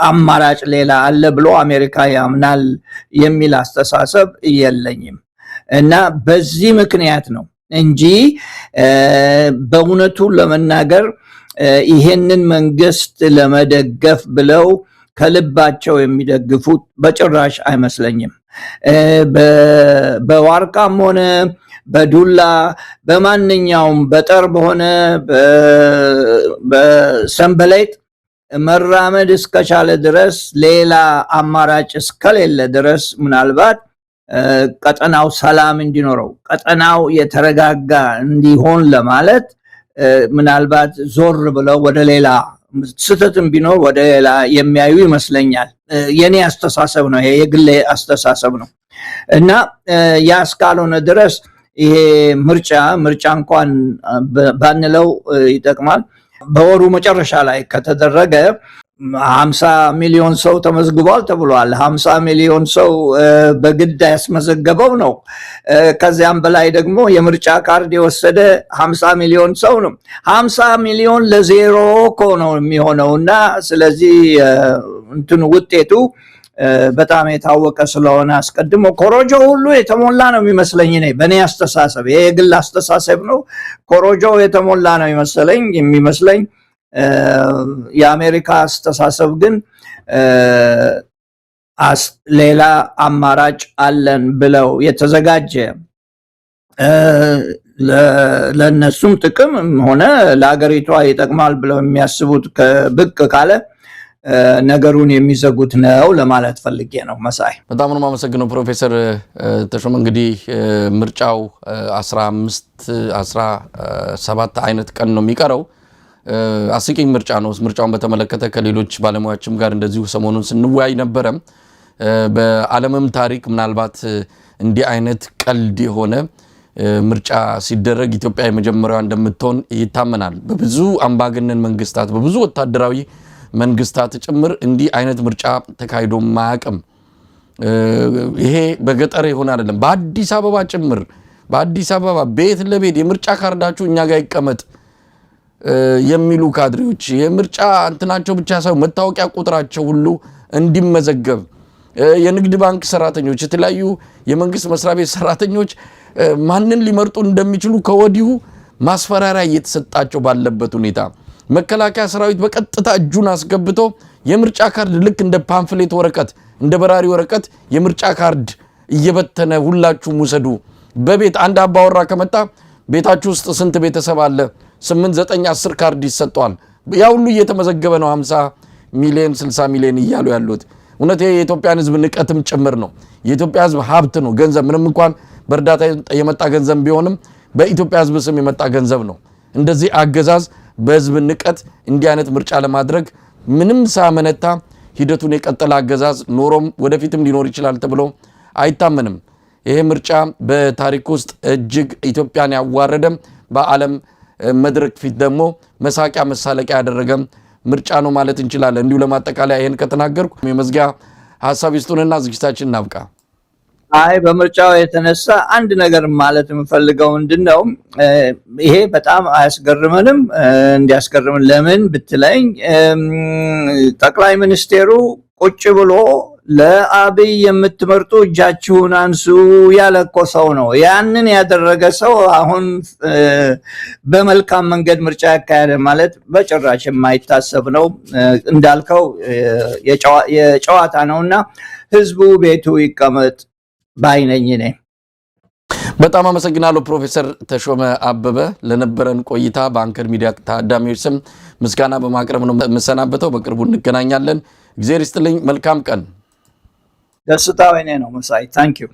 አማራጭ ሌላ አለ ብሎ አሜሪካ ያምናል የሚል አስተሳሰብ የለኝም እና በዚህ ምክንያት ነው እንጂ በእውነቱ ለመናገር ይሄንን መንግስት ለመደገፍ ብለው ከልባቸው የሚደግፉት በጭራሽ አይመስለኝም። በዋርቃም ሆነ በዱላ በማንኛውም በጠርብ ሆነ በሰንበሌጥ መራመድ እስከቻለ ድረስ ሌላ አማራጭ እስከሌለ ድረስ ምናልባት ቀጠናው ሰላም እንዲኖረው ቀጠናው የተረጋጋ እንዲሆን ለማለት ምናልባት ዞር ብለው ወደ ሌላ ስተትም ቢኖር ወደ ሌላ የሚያዩ ይመስለኛል። የኔ አስተሳሰብ ነው፣ የግሌ አስተሳሰብ ነው እና ያ እስካልሆነ ድረስ ይሄ ምርጫ እንኳን ባንለው ይጠቅማል። በወሩ መጨረሻ ላይ ከተደረገ 50 ሚሊዮን ሰው ተመዝግቧል ተብሏል። 50 ሚሊዮን ሰው በግድ ያስመዘገበው ነው። ከዚያም በላይ ደግሞ የምርጫ ካርድ የወሰደ 50 ሚሊዮን ሰው ነው። 50 ሚሊዮን ለዜሮ እኮ ነው የሚሆነውና ስለዚህ ውጤቱ በጣም የታወቀ ስለሆነ አስቀድሞ ኮሮጆ ሁሉ የተሞላ ነው የሚመስለኝ። እኔ በእኔ አስተሳሰብ፣ የግል አስተሳሰብ ነው። ኮሮጆ የተሞላ ነው የሚመስለኝ የአሜሪካ አስተሳሰብ ግን ሌላ አማራጭ አለን ብለው የተዘጋጀ ለነሱም ጥቅም ሆነ ለሀገሪቷ ይጠቅማል ብለው የሚያስቡት ብቅ ካለ ነገሩን የሚዘጉት ነው ለማለት ፈልጌ ነው። መሳይ በጣም ነው የማመሰግነው ፕሮፌሰር ተሾመ። እንግዲህ ምርጫው 17 አይነት ቀን ነው የሚቀረው። አስቂኝ ምርጫ ነው። ምርጫውን በተመለከተ ከሌሎች ባለሙያዎችም ጋር እንደዚሁ ሰሞኑን ስንወያይ ነበረ። በዓለምም ታሪክ ምናልባት እንዲህ አይነት ቀልድ የሆነ ምርጫ ሲደረግ ኢትዮጵያ የመጀመሪያዋ እንደምትሆን ይታመናል። በብዙ አምባገነን መንግስታት፣ በብዙ ወታደራዊ መንግስታት ጭምር እንዲህ አይነት ምርጫ ተካሂዶ ማያውቅም። ይሄ በገጠር ይሆን አይደለም፣ በአዲስ አበባ ጭምር በአዲስ አበባ ቤት ለቤት የምርጫ ካርዳችሁ እኛ ጋር ይቀመጥ የሚሉ ካድሬዎች የምርጫ እንትናቸው ብቻ ሳይሆን መታወቂያ ቁጥራቸው ሁሉ እንዲመዘገብ የንግድ ባንክ ሰራተኞች፣ የተለያዩ የመንግስት መስሪያ ቤት ሰራተኞች ማንን ሊመርጡ እንደሚችሉ ከወዲሁ ማስፈራሪያ እየተሰጣቸው ባለበት ሁኔታ መከላከያ ሰራዊት በቀጥታ እጁን አስገብቶ የምርጫ ካርድ ልክ እንደ ፓምፍሌት ወረቀት እንደ በራሪ ወረቀት የምርጫ ካርድ እየበተነ ሁላችሁም ውሰዱ። በቤት አንድ አባወራ ከመጣ ቤታችሁ ውስጥ ስንት ቤተሰብ አለ? 8 9 10 ካርድ ይሰጣል። ያ ሁሉ እየተመዘገበ ነው 50 ሚሊዮን 60 ሚሊዮን እያሉ ያሉት። እውነት የኢትዮጵያን ህዝብ ንቀትም ጭምር ነው። የኢትዮጵያ ህዝብ ሀብት ነው፣ ገንዘብ ምንም እንኳን በእርዳታ የመጣ ገንዘብ ቢሆንም በኢትዮጵያ ህዝብ ስም የመጣ ገንዘብ ነው። እንደዚህ አገዛዝ በህዝብ ንቀት እንዲህ አይነት ምርጫ ለማድረግ ምንም ሳመነታ ሂደቱን የቀጠለ አገዛዝ ኖሮም ወደፊትም ሊኖር ይችላል ተብሎ አይታመንም። ይሄ ምርጫ በታሪክ ውስጥ እጅግ ኢትዮጵያን ያዋረደ በዓለም መድረክ ፊት ደግሞ መሳቂያ መሳለቂያ ያደረገ ምርጫ ነው ማለት እንችላለን። እንዲሁ ለማጠቃለያ ይሄን ከተናገርኩ የመዝጊያ ሐሳብ ይስጡንና ዝግጅታችን እናብቃ። አይ በምርጫው የተነሳ አንድ ነገር ማለት የምፈልገው ምንድነው፣ ይሄ በጣም አያስገርምንም። እንዲያስገርምን ለምን ብትለኝ ጠቅላይ ሚኒስቴሩ ቁጭ ብሎ ለአብይ የምትመርጡ እጃችሁን አንሱ ያለኮ ሰው ነው። ያንን ያደረገ ሰው አሁን በመልካም መንገድ ምርጫ ያካሄደ ማለት በጭራሽ የማይታሰብ ነው። እንዳልከው የጨዋታ ነውና ህዝቡ ቤቱ ይቀመጥ ባይነኝ ነኝ። በጣም አመሰግናለሁ ፕሮፌሰር ተሾመ አበበ ለነበረን ቆይታ። በአንከር ሚዲያ ታዳሚዎች ስም ምስጋና በማቅረብ ነው የምሰናበተው። በቅርቡ እንገናኛለን። እግዚአብሔር ይስጥልኝ። መልካም ቀን። ደስታው የኔ ነው መሳይ። ታንክ ዩ